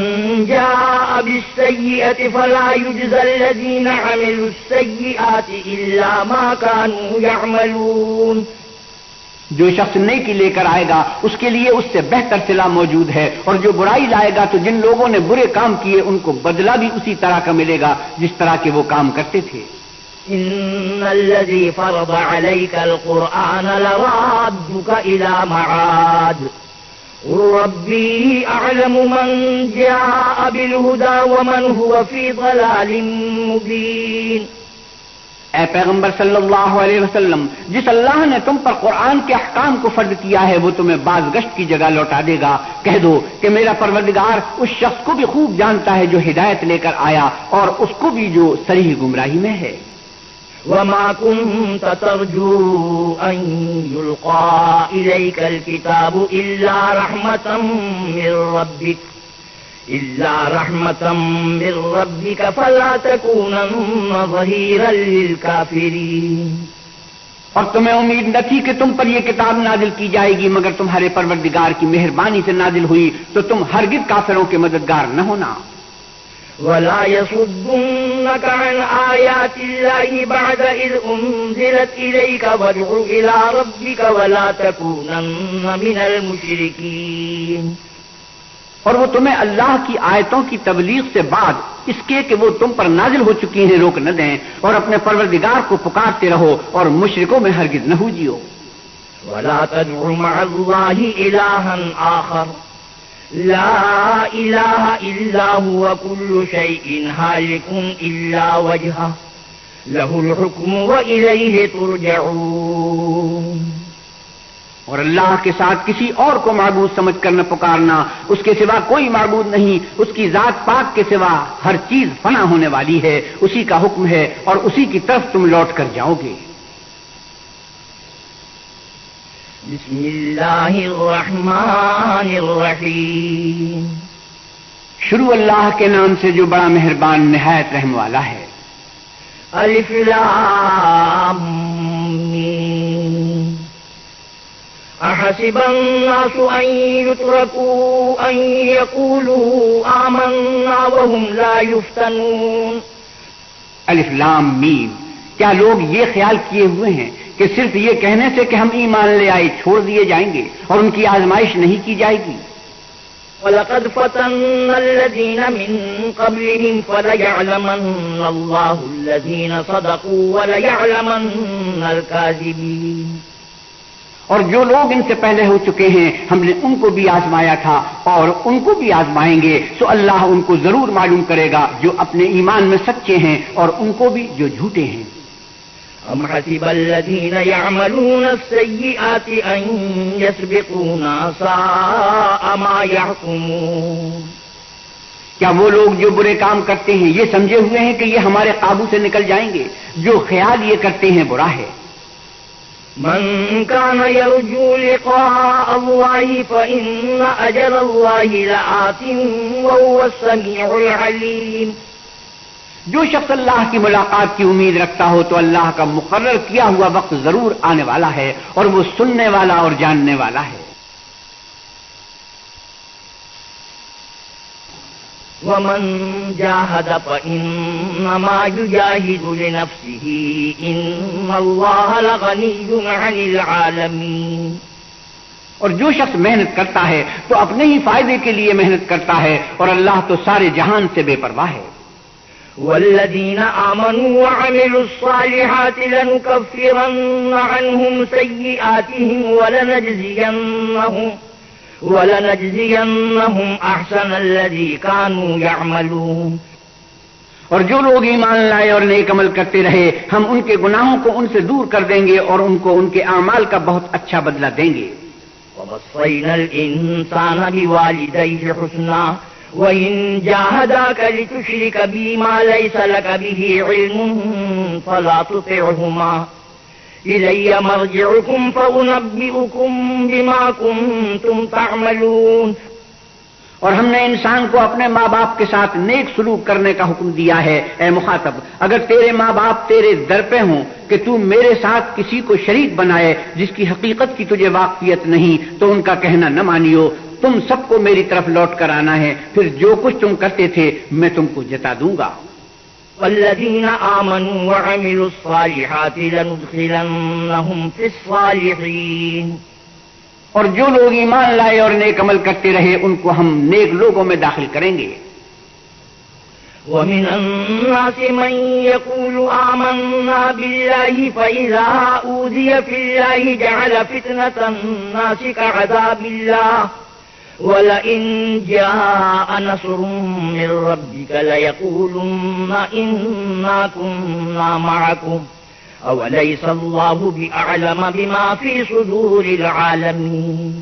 [SPEAKER 1] جاء بالسيئة فلا يجزى الذين عملوا السيئات إلا ما كانوا يعملون۔
[SPEAKER 2] جو شخص نیکی لے کر آئے گا اس کے لیے اس سے بہتر صلہ موجود ہے، اور جو برائی لائے گا تو جن لوگوں نے برے کام کیے ان کو بدلہ بھی اسی طرح کا ملے گا جس طرح کے وہ کام کرتے تھے۔
[SPEAKER 1] إن الذي فرض عليك القرآن لرادك إلى معاد ربي أعلم من جاء بالهدى ومن هو في ضلال مبين.
[SPEAKER 2] اے پیغمبر صلی اللہ علیہ وسلم، جس اللہ نے تم پر قرآن کے احکام کو فرض کیا ہے وہ تمہیں باز گشت کی جگہ لوٹا دے گا. کہہ دو کہ میرا پروردگار اس شخص کو بھی خوب جانتا ہے جو ہدایت لے کر آیا اور اس کو بھی جو صریح گمراہی میں ہے.
[SPEAKER 1] وما كنت ترجو أن يلقى إليك الكتاب إلا رحمة من ربك فلا تكونن ظهيرا للكافرين.
[SPEAKER 2] اور تمہیں امید نہ تھی کہ تم پر یہ کتاب نازل کی جائے گی مگر تمہارے پروردگار کی مہربانی سے نازل ہوئی تو تم ہرگز کافروں کے مددگار نہ ہونا.
[SPEAKER 1] ولا يصدنك عن آيات الله بعد إذ أنزلت إليك وادع إلى ربك ولا تكونن من المشركين.
[SPEAKER 2] اور وہ تمہیں اللہ کی آیتوں کی تبلیغ سے بعد اس کے کہ وہ تم پر نازل ہو چکی ہیں روک نہ دیں اور اپنے پروردگار کو پکارتے رہو اور مشرکوں میں ہرگز نہ ہوجیو.
[SPEAKER 1] ولا تدع مع الله إلها آخر لا إله إلا هو كل شيء هالك إلا وجهه له الحكم وإليه ترجعون.
[SPEAKER 2] اور اللہ کے ساتھ کسی اور کو معبود سمجھ کر نہ پکارنا، اس کے سوا کوئی معبود نہیں، اس کی ذات پاک کے سوا ہر چیز فنا ہونے والی ہے، اسی کا حکم ہے اور اسی کی طرف تم لوٹ کر جاؤ گے.
[SPEAKER 1] بسم اللہ الرحمن الرحیم.
[SPEAKER 2] شروع اللہ کے نام سے جو بڑا مہربان نہایت رحم والا ہے.
[SPEAKER 1] الف لام میم. احسب الناس ان يتركوا ان يقولوا آمنا وهم لا يفتنون.
[SPEAKER 2] الف لام میم. کیا لوگ یہ خیال کیے ہوئے ہیں کہ صرف یہ کہنے سے کہ ہم ایمان لے آئے چھوڑ دیے جائیں گے اور ان کی آزمائش نہیں کی جائے گی؟
[SPEAKER 1] وَلَقَدْ فَتَنَّا الَّذِينَ مِن قَبْلِهِمْ فَلَيَعْلَمَنَّ اللَّهُ الَّذِينَ صَدَقُوا وَلَيَعْلَمَنَّ الْكَاذِبِينَ.
[SPEAKER 2] اور جو لوگ ان سے پہلے ہو چکے ہیں ہم نے ان کو بھی آزمایا تھا اور ان کو بھی آزمائیں گے، سو اللہ ان کو ضرور معلوم کرے گا جو اپنے ایمان میں سچے ہیں اور ان کو بھی جو جھوٹے ہیں.
[SPEAKER 1] أم حسب الذين يعملون السيئات أن يسبقونا ساء ما يحكمون.
[SPEAKER 2] کیا وہ لوگ جو برے کام کرتے ہیں یہ سمجھے ہوئے ہیں کہ یہ ہمارے قابو سے نکل جائیں گے؟ جو خیال یہ کرتے ہیں برا ہے.
[SPEAKER 1] من كان يرجو لقاء الله فإن أجل الله لآت وهو السميع العليم.
[SPEAKER 2] جو شخص اللہ کی ملاقات کی امید رکھتا ہو تو اللہ کا مقرر کیا ہوا وقت ضرور آنے والا ہے اور وہ سننے والا اور جاننے والا ہے.
[SPEAKER 1] ومن جاهد فإنما يجاهد لنفسه إن الله لغني عن العالمين.
[SPEAKER 2] اور جو شخص محنت کرتا ہے تو اپنے ہی فائدے کے لیے محنت کرتا ہے اور اللہ تو سارے جہان سے بے پرواہ ہے.
[SPEAKER 1] والذين آمنوا وعملوا الصالحات لنكفرن عنهم سيئاتهم ولنجزينهم أحسن الذي كانوا يعملون.
[SPEAKER 2] اور جو لوگ ایمان لائے اور نیک عمل کرتے رہے ہم ان کے گناہوں کو ان سے دور کر دیں گے اور ان کو ان کے اعمال کا بہت اچھا بدلہ دیں گے.
[SPEAKER 1] ووصينا الإنسان بوالديه حسنا وَإِن جَاهَدَاكَ لِتُشْرِكَ بِي مَا لَيْسَ لَكَ بِهِ عِلْمٌ فَلَا تُطِعْهُمَا إِلَيَّ مَرْجِعُكُمْ فَأُنَبِّئُكُمْ بِمَا كُنتُمْ تَعْمَلُونَ.
[SPEAKER 2] اور ہم نے انسان کو اپنے ماں باپ کے ساتھ نیک سلوک کرنے کا حکم دیا ہے. اے مخاطب، اگر تیرے ماں باپ تیرے در پہ ہوں کہ تو میرے ساتھ کسی کو شریک بنائے جس کی حقیقت کی تجھے واقفیت نہیں تو ان کا کہنا نہ مانیو. تم سب کو میری طرف لوٹ کر آنا ہے، پھر جو کچھ تم کرتے تھے میں تم کو جتا دوں گا.
[SPEAKER 1] والذین آمنوا وعملوا الصالحات لندخلنهم في الصالحین.
[SPEAKER 2] اور جو لوگ ایمان لائے اور نیک عمل کرتے رہے ان کو ہم نیک لوگوں میں داخل کریں گے.
[SPEAKER 1] ومن الناس من يقول آمنا بالله فإذا أوذي في الله جعل فتنة الناس كعذاب الله ولئن جاء نصر من ربك ليقولن إنا كنا معكم أوليس الله بأعلم بما في صدور العالمين.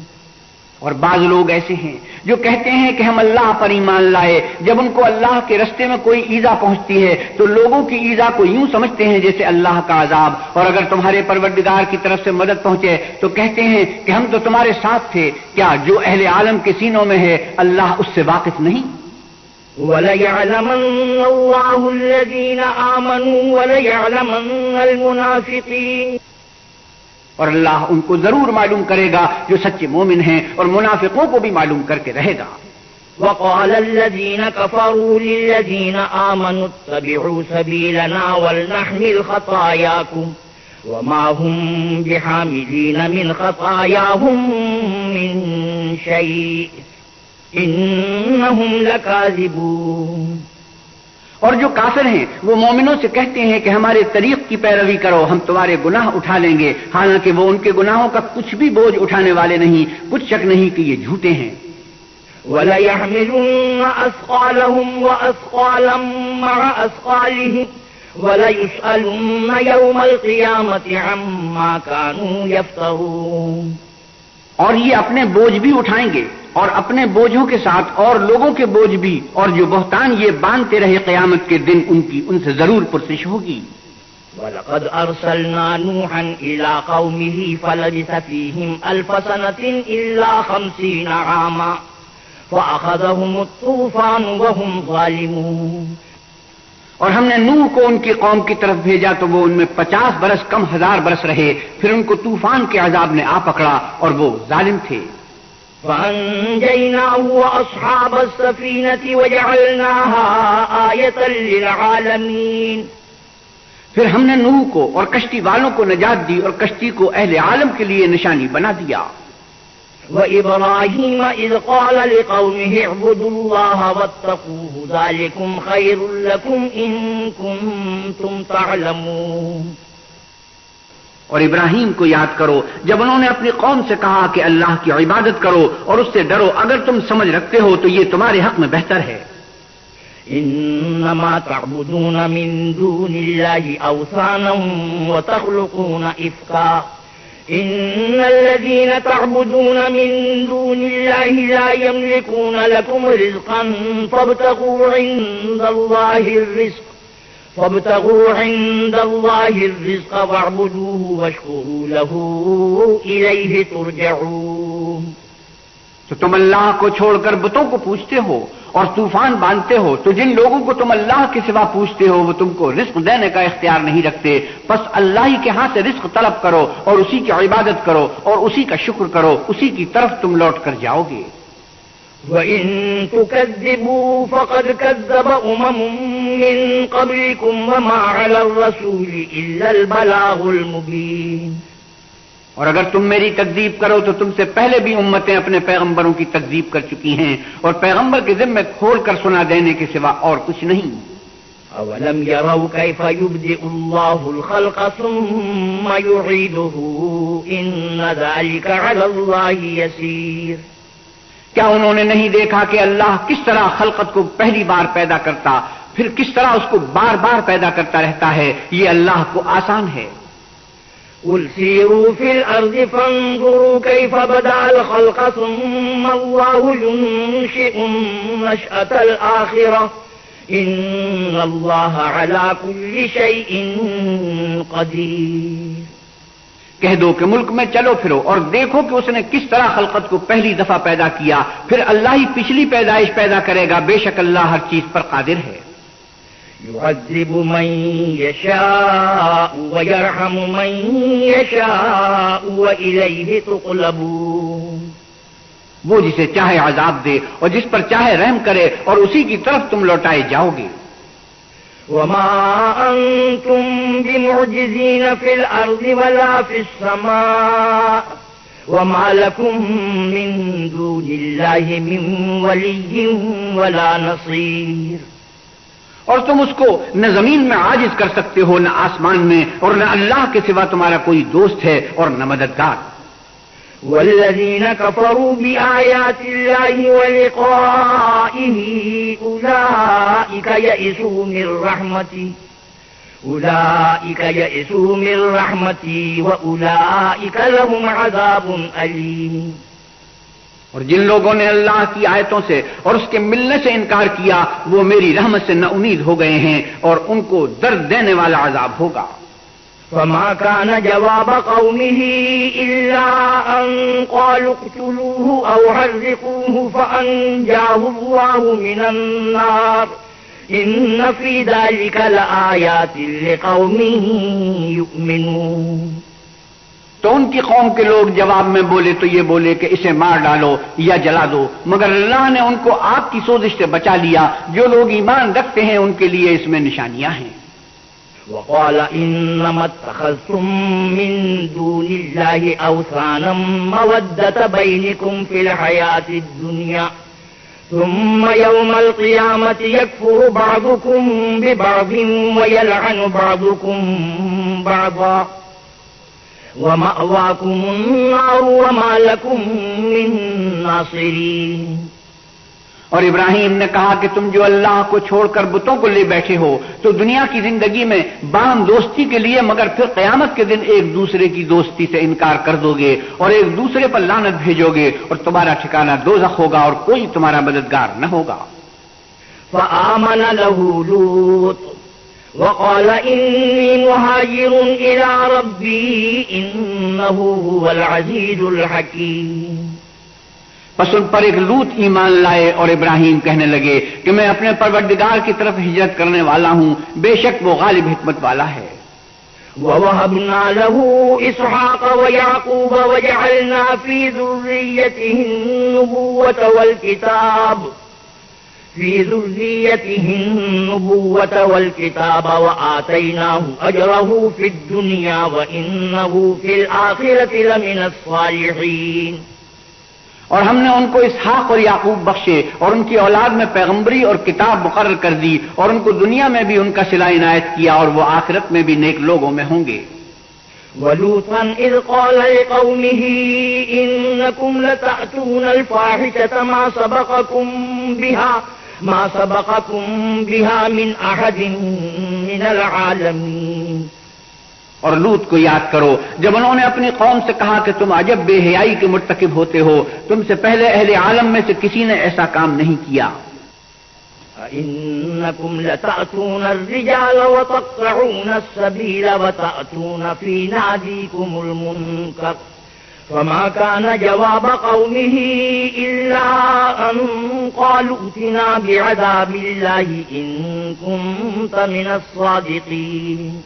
[SPEAKER 2] اور بعض لوگ ایسے ہیں جو کہتے ہیں کہ ہم اللہ پر ایمان لائے، جب ان کو اللہ کے رستے میں کوئی ایذا پہنچتی ہے تو لوگوں کی ایذا کو یوں سمجھتے ہیں جیسے اللہ کا عذاب، اور اگر تمہارے پروردگار کی طرف سے مدد پہنچے تو کہتے ہیں کہ ہم تو تمہارے ساتھ تھے. کیا جو اہل عالم کے سینوں میں ہے اللہ اس سے واقف نہیں؟
[SPEAKER 1] وَلَيَعْلَمَنَّ اللَّهُ الَّذِينَ آمَنُوا وَلَيَعْلَمَنَّ الْمُنَافِقِينَ.
[SPEAKER 2] اور اللہ ان کو ضرور معلوم کرے گا جو سچے مومن ہیں، اور منافقوں کو بھی معلوم کر کے رہے گا.
[SPEAKER 1] وَقَالَ الَّذِينَ كَفَرُوا لِلَّذِينَ آمَنُوا اتَّبِعُوا سَبِيلَنَا وَلْنَحْمِلْ خَطَايَاكُمْ وَمَا هُمْ بِحَامِلِينَ مِنْ خَطَايَاهُمْ مِنْ شَيْءٍ إِنَّهُمْ لَكَاذِبُونَ.
[SPEAKER 2] اور جو کافر ہیں وہ مومنوں سے کہتے ہیں کہ ہمارے طریق کی پیروی کرو، ہم تمہارے گناہ اٹھا لیں گے، حالانکہ وہ ان کے گناہوں کا کچھ بھی بوجھ اٹھانے والے نہیں. کچھ شک نہیں کہ یہ جھوٹے ہیں.
[SPEAKER 1] وَلَيَحْمِلُنَّ أَثْقَالَهُمْ وَأَثْقَالًا مَعَ أَثْقَالِهِمْ وَلَيُسْأَلُنَّ يَوْمَ الْقِيَامَةِ عَمَّا كَانُوا يَفْتَرُونَ.
[SPEAKER 2] اور یہ اپنے بوجھ بھی اٹھائیں گے اور اپنے بوجھوں کے ساتھ اور لوگوں کے بوجھ بھی، اور جو بہتان یہ باندھتے رہے قیامت کے دن ان سے ضرور پرسش ہوگی.
[SPEAKER 1] وَلَقَدْ أَرْسَلْنَا نُوحًا إِلَىٰ قَوْمِهِ فَلَبِثَ فِيهِمْ أَلْفَ سَنَةٍ إِلَّا 50 عَامًا فَأَخَذَهُمُ الطُّوفَانُ وَهُمْ ظَالِمُونَ.
[SPEAKER 2] اور ہم نے نوح کو ان کی قوم کی طرف بھیجا تو وہ ان میں 50 برس کم 1000 برس رہے، پھر ان کو طوفان کے عذاب نے آ پکڑا اور وہ ظالم تھے.
[SPEAKER 1] فَأَنجَيْنَاهُ وَأَصْحَابَ السَّفِينَةِ وَجَعَلْنَاهَا آيَةً لِلْعَالَمِينَ.
[SPEAKER 2] پھر ہم نے نوح کو اور کشتی والوں کو نجات دی اور کشتی کو اہل عالم کے لیے نشانی بنا دیا.
[SPEAKER 1] وَإِبْرَاهِيمَ إِذْ قَالَ لِقَوْمِهِ اعْبُدُوا اللَّهَ وَاتَّقُوهُ ذَلِكُمْ خَيْرٌ لَكُمْ إِن كُنتُمْ تَعْلَمُونَ.
[SPEAKER 2] اور ابراہیم کو یاد کرو جب انہوں نے اپنی قوم سے کہا کہ اللہ کی عبادت کرو اور اس سے ڈرو اگر تم سمجھ رکھتے ہو تو یہ تمہارے حق میں بہتر ہے.
[SPEAKER 1] إِنَّمَا تَعْبُدُونَ مِن دُونِ اللَّهِ أَوْثَانًا وَتَخْلُقُونَ إِفْكًا إِنَّ الَّذِينَ تَعْبُدُونَ مِن دُونِ اللَّهِ لَا يَمْلِكُونَ لَكُمْ رِزْقًا فَابْتَغُوا عِندَ اللَّهِ الرِّزْقَ وَاعْبُدُوهُ وَاشْكُرُوا لَهُ إِلَيْهِ تُرْجَعُونَ.
[SPEAKER 2] تو تم اللہ کو چھوڑ کر بتوں کو پوجتے ہو اور طوفان باندھتے ہو، تو جن لوگوں کو تم اللہ کے سوا پوجتے ہو وہ تم کو رزق دینے کا اختیار نہیں رکھتے، پس اللہ ہی کے ہاں سے رزق طلب کرو اور اسی کی عبادت کرو اور اسی کا شکر کرو، اسی کی طرف تم لوٹ کر جاؤ گے.
[SPEAKER 1] وَإِن تُكَذِّبُوا فَقَدْ كَذَّبَ مِن قَبْلِكُمْ وَمَا عَلَى الرَّسُولِ إِلَّا الْبَلَاغُ الْمُبِينُ.
[SPEAKER 2] اور اگر تم میری تکذیب کرو تو تم سے پہلے بھی امتیں اپنے پیغمبروں کی تکذیب کر چکی ہیں، اور پیغمبر کے ذمے کھول کر سنا دینے کے سوا اور کچھ نہیں.
[SPEAKER 1] أَوَلَمْ يَرَوْا كَيْفَ يُبْدِئُ اللَّهُ الْخَلْقَ ثُمَّ يُعِيدُهُ إِنَّ ذَلِكَ عَلَى اللَّهِ يَسِيرٌ.
[SPEAKER 2] کیا انہوں نے نہیں دیکھا کہ اللہ کس طرح خلقت کو پہلی بار پیدا کرتا پھر کس طرح اس کو بار بار پیدا کرتا رہتا ہے؟ یہ اللہ کو آسان ہے.
[SPEAKER 1] قُلْ سِيرُوا فِي الْأَرْضِ فَانظُرُوا كَيْفَ بَدَأَ الْخَلْقَ ثُمَّ اللَّهُ يُنشِئُ النَّشْأَةَ الْآخِرَةَ إِنَّ اللَّهَ عَلَى كُلِّ شَيْءٍ قَدِيرٌ.
[SPEAKER 2] کہہ دو کہ ملک میں چلو پھرو اور دیکھو کہ اس نے کس طرح خلقت کو پہلی دفعہ پیدا کیا، پھر اللہ ہی پچھلی پیدائش پیدا کرے گا، بے شک اللہ ہر چیز پر قادر ہے.
[SPEAKER 1] يعذب من يشاء ويرحم من يشاء وإليه تقلبون.
[SPEAKER 2] وہ جسے چاہے عذاب دے اور جس پر چاہے رحم کرے اور اسی کی طرف تم لوٹائے جاؤ گے.
[SPEAKER 1] وما أنتم بمعجزين في الأرض ولا في السماء وما لكم من دون الله من ولي ولا نصير.
[SPEAKER 2] اور تم اس کو نہ زمین میں عاجز کر سکتے ہو نہ آسمان میں، اور نہ اللہ کے سوا تمہارا کوئی دوست ہے اور نہ مددگار۔
[SPEAKER 1] والذین کفروا بآیات اللہ ولقائہ اولئک یئسوا من رحمتی واولئک لهم عذاب علیم۔
[SPEAKER 2] اور جن لوگوں نے اللہ کی آیتوں سے اور اس کے ملنے سے انکار کیا وہ میری رحمت سے نا امید ہو گئے ہیں اور ان کو درد دینے والا عذاب ہوگا۔
[SPEAKER 1] فما كان جواب قومه إلا أن قالوا اقتلوه أو حرقوه فأنجاه الله من النار إن في ذلك لآيات لقوم يؤمنون۔
[SPEAKER 2] تو ان کی قوم کے لوگ جواب میں بولے تو یہ بولے کہ اسے مار ڈالو یا جلا دو، مگر اللہ نے ان کو آگ کی سوزش سے بچا لیا۔ جو لوگ ایمان رکھتے ہیں ان کے لیے اس میں نشانیاں ہیں۔
[SPEAKER 1] وقال انما اتخذتم من دون الله اوثانا مودة بينكم في الحياة الدنيا ثم يوم القيامة يكفر بعضكم ببعض ويلعن بعضكم بعضا ومأواكم النار وما لكم من ناصرين۔
[SPEAKER 2] اور ابراہیم نے کہا کہ تم جو اللہ کو چھوڑ کر بتوں کو لے بیٹھے ہو تو دنیا کی زندگی میں باہم دوستی کے لیے، مگر پھر قیامت کے دن ایک دوسرے کی دوستی سے انکار کر دو گے اور ایک دوسرے پر لعنت بھیجو گے، اور تمہارا ٹھکانہ دوزخ ہوگا اور کوئی تمہارا مددگار نہ ہوگا۔
[SPEAKER 1] فآمن له لوط وقال إني مهاجر إلى ربي إنه هو العزيز الحكيم۔
[SPEAKER 2] پس ان پر ایک لوط ایمان لائے اور ابراہیم کہنے لگے کہ میں اپنے پروردگار کی طرف ہجرت کرنے والا ہوں، بے شک وہ غالب حکمت والا ہے۔
[SPEAKER 1] وَوَهَبْنَا لَهُ إِسْحَاقَ وَيَعْقُوبَ وَجَعَلْنَا فِي ذُرِّيَّتِهِ النُّبُوَّةَ وَالْكِتَابَ وَآتَيْنَاهُ أَجْرَهُ فِي الدُّنْيَا وَإِنَّهُ فِي الْآخِرَةِ لَمِنَ الصَّالِحِينَ۔
[SPEAKER 2] اور ہم نے ان کو اسحاق اور یعقوب بخشے اور ان کی اولاد میں پیغمبری اور کتاب مقرر کر دی، اور ان کو دنیا میں بھی ان کا صلہ عنایت کیا، اور وہ آخرت میں بھی نیک لوگوں میں ہوں گے۔
[SPEAKER 1] وَلُوطًا إِذْ قَالَ لِقَوْمِهِ إِنَّكُمْ لَتَأْتُونَ الْفَاحِشَةَ مَا سَبَقَكُمْ بِهَا مِنْ أَحَدٍ مِنَ الْعَالَمِينَ۔
[SPEAKER 2] اور لوط کو یاد کرو جب انہوں نے اپنی قوم سے کہا کہ تم عجب بے حیائی کے مرتکب ہوتے ہو، تم سے پہلے اہل عالم میں سے کسی نے ایسا کام نہیں کیا۔
[SPEAKER 1] إِنَّكُمْ لَتَأْتُونَ الرِّجَالَ وَتَقْطَعُونَ السَّبِيلَ وَتَأْتُونَ فِي نَادِيكُمُ الْمُنكَرَ فما كان جواب قومه إلا أن قالوا ائتنا بعذاب الله إن كنت من الصادقين۔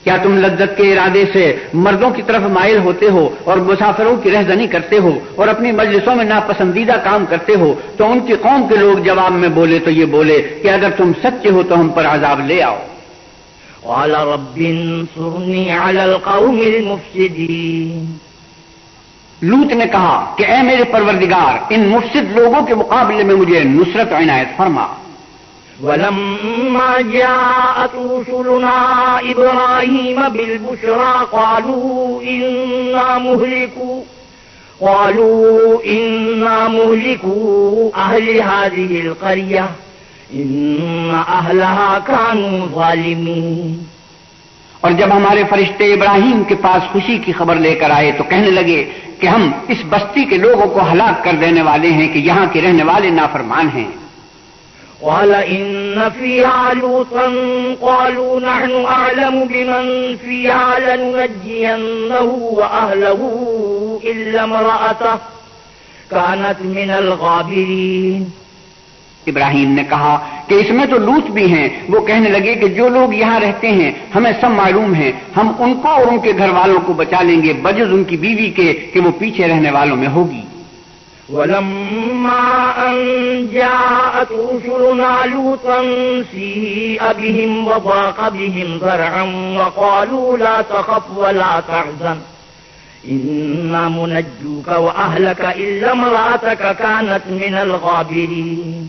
[SPEAKER 2] کیا تم لذت کے ارادے سے مردوں کی طرف مائل ہوتے ہو اور مسافروں کی رہزنی کرتے ہو اور اپنی مجلسوں میں ناپسندیدہ کام کرتے ہو؟ تو ان کی قوم کے لوگ جواب میں بولے تو یہ بولے کہ اگر تم سچے ہو تو ہم پر عذاب لے آؤ۔
[SPEAKER 1] قال رب انصرني على القوم المفسدين۔
[SPEAKER 2] لوط نے کہا کہ اے میرے پروردگار ان مفسد لوگوں کے مقابلے میں مجھے نصرت عنایت فرما۔
[SPEAKER 1] ولما جاءت رسلنا إبراهيم بالبشرى قالوا إنا مهلكو أهل هذه القرية إن أهلها كانوا ظالمين۔
[SPEAKER 2] اور جب ہمارے فرشتے ابراہیم کے پاس خوشی کی خبر لے کر آئے تو کہنے لگے کہ ہم اس بستی کے لوگوں کو ہلاک کر دینے والے ہیں کہ یہاں کے رہنے والے نافرمان ہیں۔
[SPEAKER 1] قال إن فيها لوطا قالوا نحن أعلم بمن فيها لننجينه وأهله إلا امرأته كانت من الغابرين۔
[SPEAKER 2] ابراہیم نے کہا کہ اس میں تو لوط بھی ہیں۔ وہ کہنے لگے کہ جو لوگ یہاں رہتے ہیں ہمیں سب معلوم ہیں، ہم ان کو اور ان کے گھر والوں کو بچا لیں گے بجز ان کی بیوی کے کہ وہ پیچھے رہنے والوں میں ہوگی۔
[SPEAKER 1] ولما أن جاءت رسلنا لوطا سيء بهم وضاق بهم ذرعا وقالوا لا تخف ولا تحزن إنا منجوك وأهلك إلا امرأتك كانت من الغابرين۔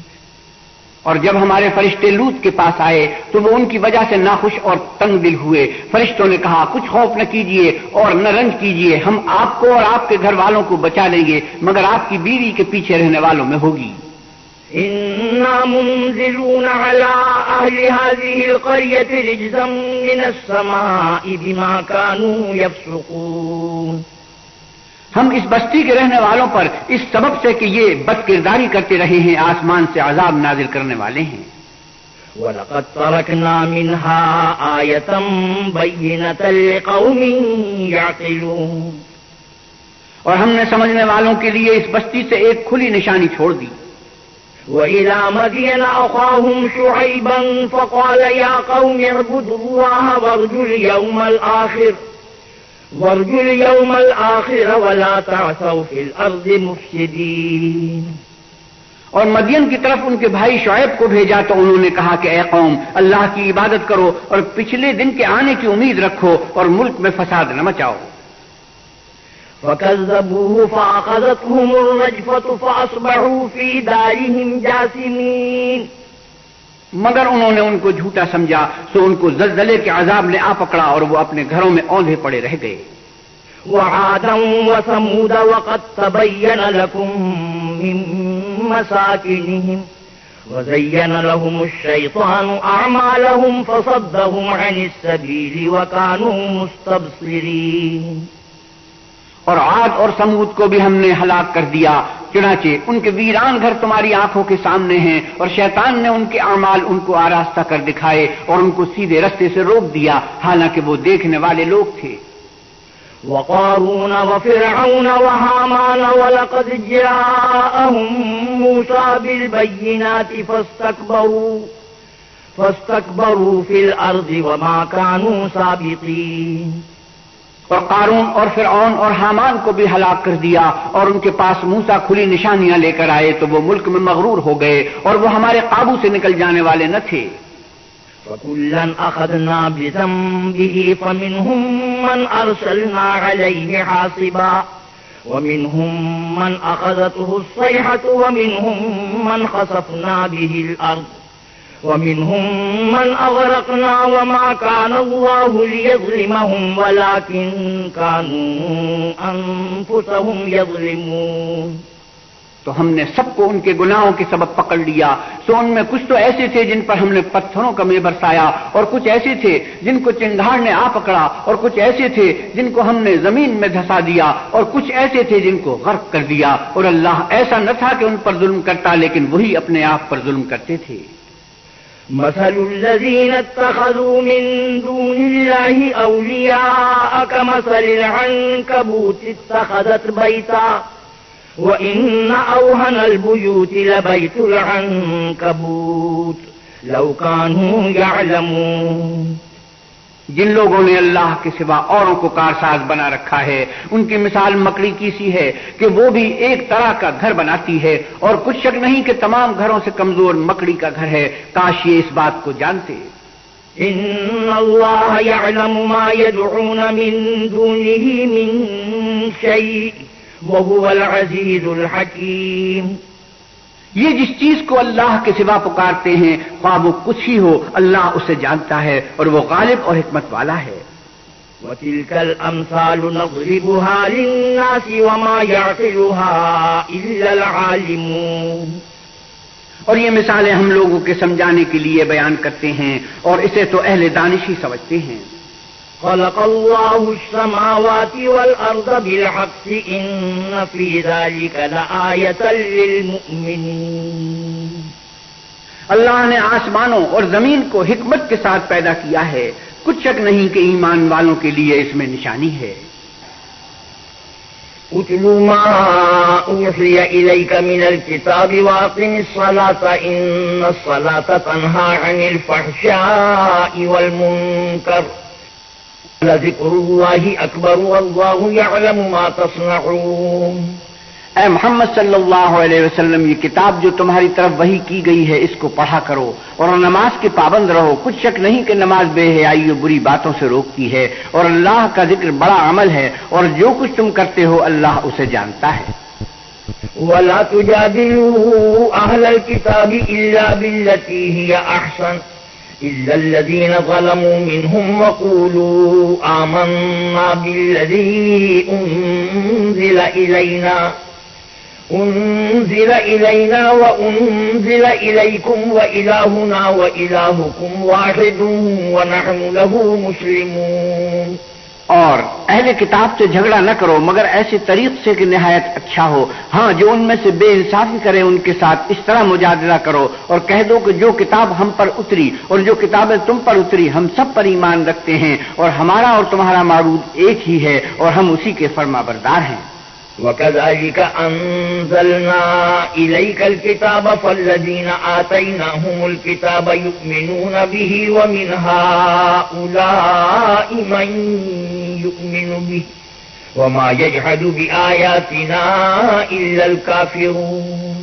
[SPEAKER 2] اور جب ہمارے فرشتے لوط کے پاس آئے تو وہ ان کی وجہ سے ناخوش اور تنگ دل ہوئے۔ فرشتوں نے کہا کچھ خوف نہ کیجیے اور نہ رنج کیجیے، ہم آپ کو اور آپ کے گھر والوں کو بچا لیں گے، مگر آپ کی بیوی کے پیچھے رہنے والوں میں ہوگی۔
[SPEAKER 1] إنا منزلون على أهل هذه القرية رجزا من السماء بما كانوا يفسقون۔
[SPEAKER 2] ہم اس بستی کے رہنے والوں پر اس سبب سے کہ یہ بد کرداری کرتے رہے ہیں آسمان سے عذاب نازل کرنے والے ہیں۔
[SPEAKER 1] وَلَقَدْ تَرَكْنَا مِنْهَا آيَةً بَيِّنَةً لِقَوْمٍ يَعْقِلُونَ،
[SPEAKER 2] اور ہم نے سمجھنے والوں کے لیے اس بستی سے ایک کھلی نشانی چھوڑ دی۔
[SPEAKER 1] وَإِلَى مَدْيَنَ أَخَاهُمْ شُعَيْبًا فَقَالَ يَا قَوْمِ اعْبُدُوا اللَّهَ وَارْجُوا الْيَوْمَ الْآخِرَ وَلَا تَعْثَوْا فِي الْأَرْضِ مُفْسِدِينَ۔
[SPEAKER 2] اور مدین کی طرف ان کے بھائی شعیب کو بھیجا تو انہوں نے کہا کہ اے قوم، اللہ کی عبادت کرو اور پچھلے دن کے آنے کی امید رکھو اور ملک میں فساد نہ مچاؤ۔
[SPEAKER 1] فَكَذَّبُوهُ فَأَخَذَتْهُمُ الرَّجْفَةُ فَأَصْبَحُوا فِي دَارِهِمْ جَاثِمِينَ،
[SPEAKER 2] مگر انہوں نے ان کو جھوٹا سمجھا تو ان کو زلزلے کے عذاب نے آ پکڑا اور وہ اپنے گھروں میں اوندھے پڑے رہ گئے۔
[SPEAKER 1] وعادا وثمود وقد تبين لكم من مساكنهم وزين لهم الشيطان أعمالهم فصدهم عن السبيل وكانوا مستبصرين۔
[SPEAKER 2] اور عاد اور سمود کو بھی ہم نے ہلاک کر دیا، چنانچہ ان کے ویران گھر تمہاری آنکھوں کے سامنے ہیں، اور شیطان نے ان کے اعمال ان کو آراستہ کر دکھائے اور ان کو سیدھے رستے سے روک دیا، حالانکہ وہ دیکھنے والے لوگ تھے۔
[SPEAKER 1] وقارون وفرعون وهامان ولقد جاءهم موسى بالبينات فاستكبروا في الأرض وما كانوا سابقين۔
[SPEAKER 2] اور قارون اور فرعون اور حامان کو بھی ہلاک کر دیا، اور ان کے پاس موسیٰ کھلی نشانیاں لے کر آئے تو وہ ملک میں مغرور ہو گئے اور وہ ہمارے قابو سے نکل جانے والے نہ تھے۔
[SPEAKER 1] فَكُلًّا أَخَذْنَا بِذَنبِهِ فَمِنْهُمْ مَنْ أَرْسَلْنَا عَلَيْهِ حَاصِبًا وَمِنْهُمْ مَنْ أَخَذَتْهُ الصَّيْحَةُ وَمِنْهُمْ مَنْ خَسَفْنَا بِهِ الْأَرْضَ وَمِنْهُمْ مَنْ أَغْرَقْنَا وَمَا كَانَ اللَّهُ لِيَظْلِمَهُمْ وَلَكِنْ كَانُوا أَنفُسَهُمْ يَظْلِمُونَ۔
[SPEAKER 2] تو ہم نے سب کو ان کے گناہوں کے سبب پکڑ لیا، سو ان میں کچھ تو ایسے تھے جن پر ہم نے پتھروں کا مے برسایا، اور کچھ ایسے تھے جن کو چنگھاڑ نے آ پکڑا، اور کچھ ایسے تھے جن کو ہم نے زمین میں دھسا دیا، اور کچھ ایسے تھے جن کو غرق کر دیا، اور اللہ ایسا نہ تھا کہ ان پر ظلم کرتا، لیکن وہی اپنے آپ پر ظلم کرتے تھے۔
[SPEAKER 1] مثل الذين اتخذوا من دون الله أولياء كمثل العنكبوت اتخذت بيتا وَإِنَّ أَوْهَنَ الْبُيُوتِ لَبَيْتُ الْعَنكَبُوتِ لَوْ كَانُوا يَعْلَمُونَ۔
[SPEAKER 2] جن لوگوں نے اللہ کے سوا اوروں کو کارساز بنا رکھا ہے، ان کی مثال مکڑی کی سی ہے کہ وہ بھی ایک طرح کا گھر بناتی ہے، اور کچھ شک نہیں کہ تمام گھروں سے کمزور مکڑی کا گھر ہے، کاش یہ اس بات کو جانتے۔
[SPEAKER 1] إِنَّ اللَّهَ يَعْلَمُ مَا يَدْعُونَ مِن دُونِهِ مِن شَيْءٍ وَهُوَ الْعَزِيزُ الْحَكِيمُ۔
[SPEAKER 2] یہ جس چیز کو اللہ کے سوا پکارتے ہیں، خواہ وہ کچھ ہی ہو، اللہ اسے جانتا ہے اور وہ غالب اور حکمت والا ہے۔
[SPEAKER 1] وَتِلْكَ الْأَمْثَالُ نَضْرِبُهَا لِلنَّاسِ وَمَا يَعْقِلُهَا إِلَّا الْعَالِمُونَ۔
[SPEAKER 2] اور یہ مثالیں ہم لوگوں کے سمجھانے کے لیے بیان کرتے ہیں، اور اسے تو اہل دانش ہی سمجھتے ہیں۔
[SPEAKER 1] خلق الله السماوات والأرض بالحق إن في ذلك لآية للمؤمنين۔
[SPEAKER 2] اللہ نے آسمانوں اور زمین کو حکمت کے ساتھ پیدا کیا ہے، کچھ شک نہیں کہ ایمان والوں کے لیے اس میں نشانی ہے۔
[SPEAKER 1] اتل ما اوحي إليك من الكتاب واقم الصلاة إن الصلاة تنهى عن الفحشاء والمنكر لذكر الله أكبر والله يعلم ما تصنعون۔
[SPEAKER 2] اے محمد صلی اللہ علیہ وسلم، یہ کتاب جو تمہاری طرف وحی کی گئی ہے اس کو پڑھا کرو اور نماز کے پابند رہو، کچھ شک نہیں کہ نماز بے حیائی و بری باتوں سے روکتی ہے، اور اللہ کا ذکر بڑا عمل ہے، اور جو کچھ تم کرتے ہو اللہ اسے جانتا ہے۔
[SPEAKER 1] ولا تجادلوا أهل الكتاب إلا بالتي هي أحسن إلا الذين ظلموا منهم وقولوا آمنا بالذي أنزل إلينا وأنزل إليكم وإلهنا وإلهكم واحد ونحن له مسلمون.
[SPEAKER 2] اور اہل کتاب سے جھگڑا نہ کرو مگر ایسے طریق سے کہ نہایت اچھا ہو. ہاں جو ان میں سے بے انصافی کرے ان کے ساتھ اس طرح مجادلہ کرو اور کہہ دو کہ جو کتاب ہم پر اتری اور جو کتابیں تم پر اتری ہم سب پر ایمان رکھتے ہیں اور ہمارا اور تمہارا معبود ایک ہی ہے اور ہم اسی کے فرما بردار ہیں.
[SPEAKER 1] وَكَذَلِكَ أَنزَلْنَا إِلَيْكَ الْكِتَابَ فَالَّذِينَ آتَيْنَاهُمُ الْكِتَابَ يُؤْمِنُونَ بِهِ وَمِنْ هَؤُلَاءِ مَن يُؤْمِنُ بِهِ وَمَا يَجْحَدُ بِآيَاتِنَا إِلَّا الْكَافِرُونَ.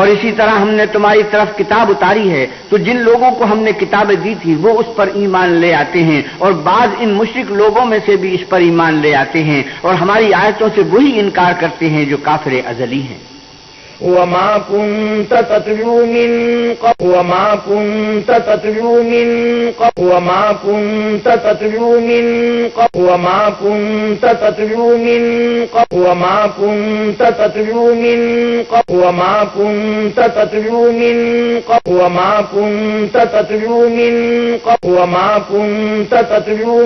[SPEAKER 2] اور اسی طرح ہم نے تمہاری طرف کتاب اتاری ہے تو جن لوگوں کو ہم نے کتابیں دی تھی وہ اس پر ایمان لے آتے ہیں اور بعض ان مشرک لوگوں میں سے بھی اس پر ایمان لے آتے ہیں اور ہماری آیتوں سے وہی انکار کرتے ہیں جو کافر ازلی ہیں.
[SPEAKER 1] وما كنت تتلو من قبل وما كنت تتلو من قبل وما كنت تتلو من قبل وما كنت تتلو من قبل وما كنت تتلو من قبل وما كنت تتلو من قبل وما كنت تتلو من قبل وما كنت تتلو